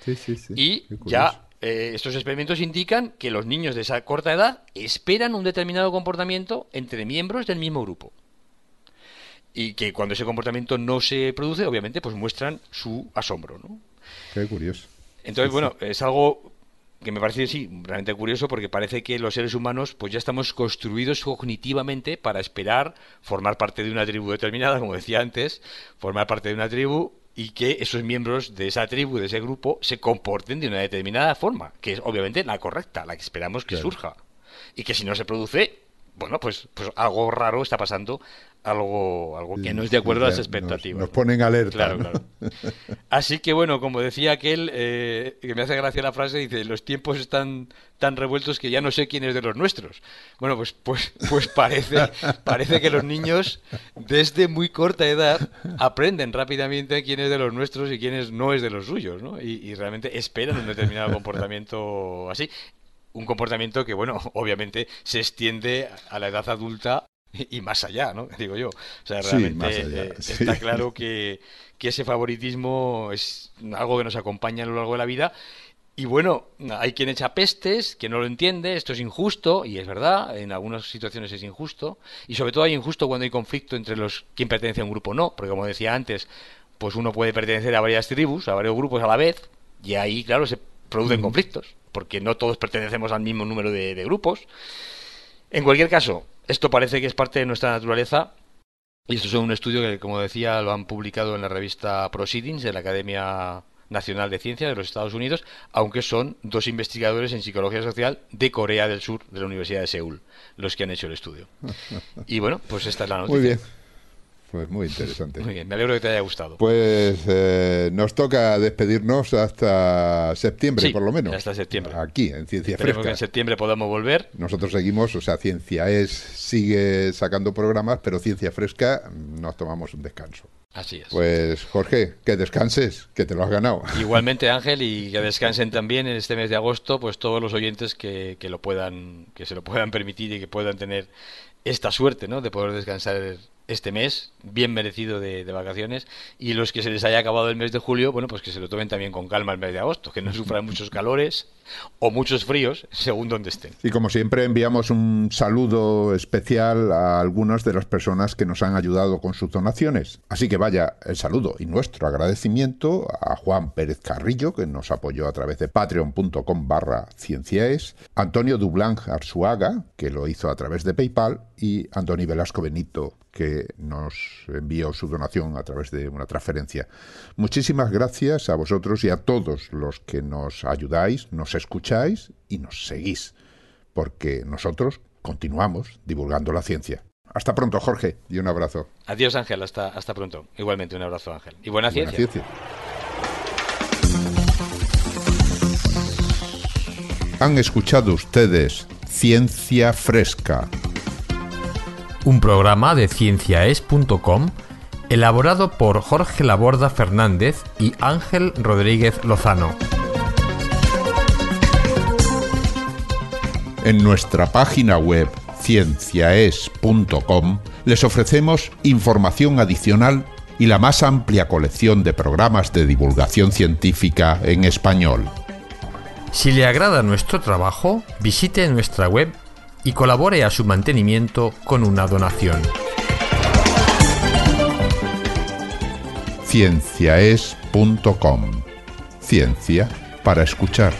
Sí, sí, sí. Y Qué curioso. ya estos experimentos indican que los niños de esa corta edad esperan un determinado comportamiento entre miembros del mismo grupo. Y que cuando ese comportamiento no se produce, obviamente, pues muestran su asombro, ¿no? Qué curioso. Sí, Entonces, sí. bueno, es algo que me parece, sí, realmente curioso porque parece que los seres humanos pues ya estamos construidos cognitivamente para esperar formar parte de una tribu determinada, como decía antes, formar parte de una tribu y que esos miembros de esa tribu, de ese grupo, se comporten de una determinada forma, que es obviamente la correcta, la que esperamos que Claro. surja. Y que si no se produce, bueno, pues algo raro está pasando, algo que no es de acuerdo a las Nos expectativas, ¿no? ponen alerta, Claro, ¿no? claro. Así que bueno, como decía aquel, que me hace gracia la frase, dice, los tiempos están tan revueltos que ya no sé quién es de los nuestros. Bueno, pues parece que los niños desde muy corta edad aprenden rápidamente quién es de los nuestros y quién no es de los suyos, ¿no? Y realmente esperan un determinado comportamiento así. Un comportamiento que, bueno, obviamente se extiende a la edad adulta y más allá, ¿no? Digo yo. O sea, Sí, más realmente allá. Sí. está claro que ese favoritismo es algo que nos acompaña a lo largo de la vida. Y bueno, hay quien echa pestes, que no lo entiende, esto es injusto, y es verdad, en algunas situaciones es injusto, y sobre todo hay injusto cuando hay conflicto entre los quien pertenece a un grupo o no, porque como decía antes, pues uno puede pertenecer a varias tribus, a varios grupos a la vez, y ahí, claro, se producen Ujú. conflictos, porque no todos pertenecemos al mismo número de grupos. En cualquier caso, esto parece que es parte de nuestra naturaleza. Y esto es un estudio que, como decía, lo han publicado en la revista Proceedings de la Academia Nacional de Ciencias de los Estados Unidos, aunque son dos investigadores en psicología social de Corea del Sur, de la Universidad de Seúl, los que han hecho el estudio. Y bueno, pues esta es la Muy noticia. bien. Pues muy interesante. Muy bien, me alegro que te haya gustado. Pues nos toca despedirnos hasta septiembre, Sí, por lo menos. hasta septiembre. Aquí, en Ciencia Esperemos Fresca. que en septiembre podamos volver. Nosotros seguimos, o sea, Ciencia sigue sacando programas, pero Ciencia Fresca nos tomamos un descanso. Así es. Pues Jorge, que descanses, que te lo has ganado. Igualmente, Ángel, y que descansen también en este mes de agosto, pues todos los oyentes que se lo puedan permitir y que puedan tener esta suerte, ¿no?, de poder descansar este mes, bien merecido de vacaciones, y los que se les haya acabado el mes de julio, bueno, pues que se lo tomen también con calma el mes de agosto, que no sufran muchos calores o muchos fríos, según donde estén. Y como siempre enviamos un saludo especial a algunas de las personas que nos han ayudado con sus donaciones. Así que vaya el saludo y nuestro agradecimiento a Juan Pérez Carrillo, que nos apoyó a través de patreon.com/cienciaes, Antonio Dublán Arzuaga, que lo hizo a través de PayPal, y Antoni Velasco Benito, que nos envió su donación a través de una transferencia. Muchísimas gracias a vosotros y a todos los que nos ayudáis, nos escucháis y nos seguís, porque nosotros continuamos divulgando la ciencia. Hasta pronto, Jorge, y un abrazo. Adiós, Ángel, hasta pronto. Igualmente, un abrazo, Ángel. Y buena ciencia. Ciencia. Han escuchado ustedes Ciencia Fresca, un programa de cienciaes.com elaborado por Jorge Laborda Fernández y Ángel Rodríguez Lozano. En nuestra página web cienciaes.com les ofrecemos información adicional y la más amplia colección de programas de divulgación científica en español. Si le agrada nuestro trabajo, visite nuestra web y colabore a su mantenimiento con una donación. Cienciaes.com. Ciencia para escuchar.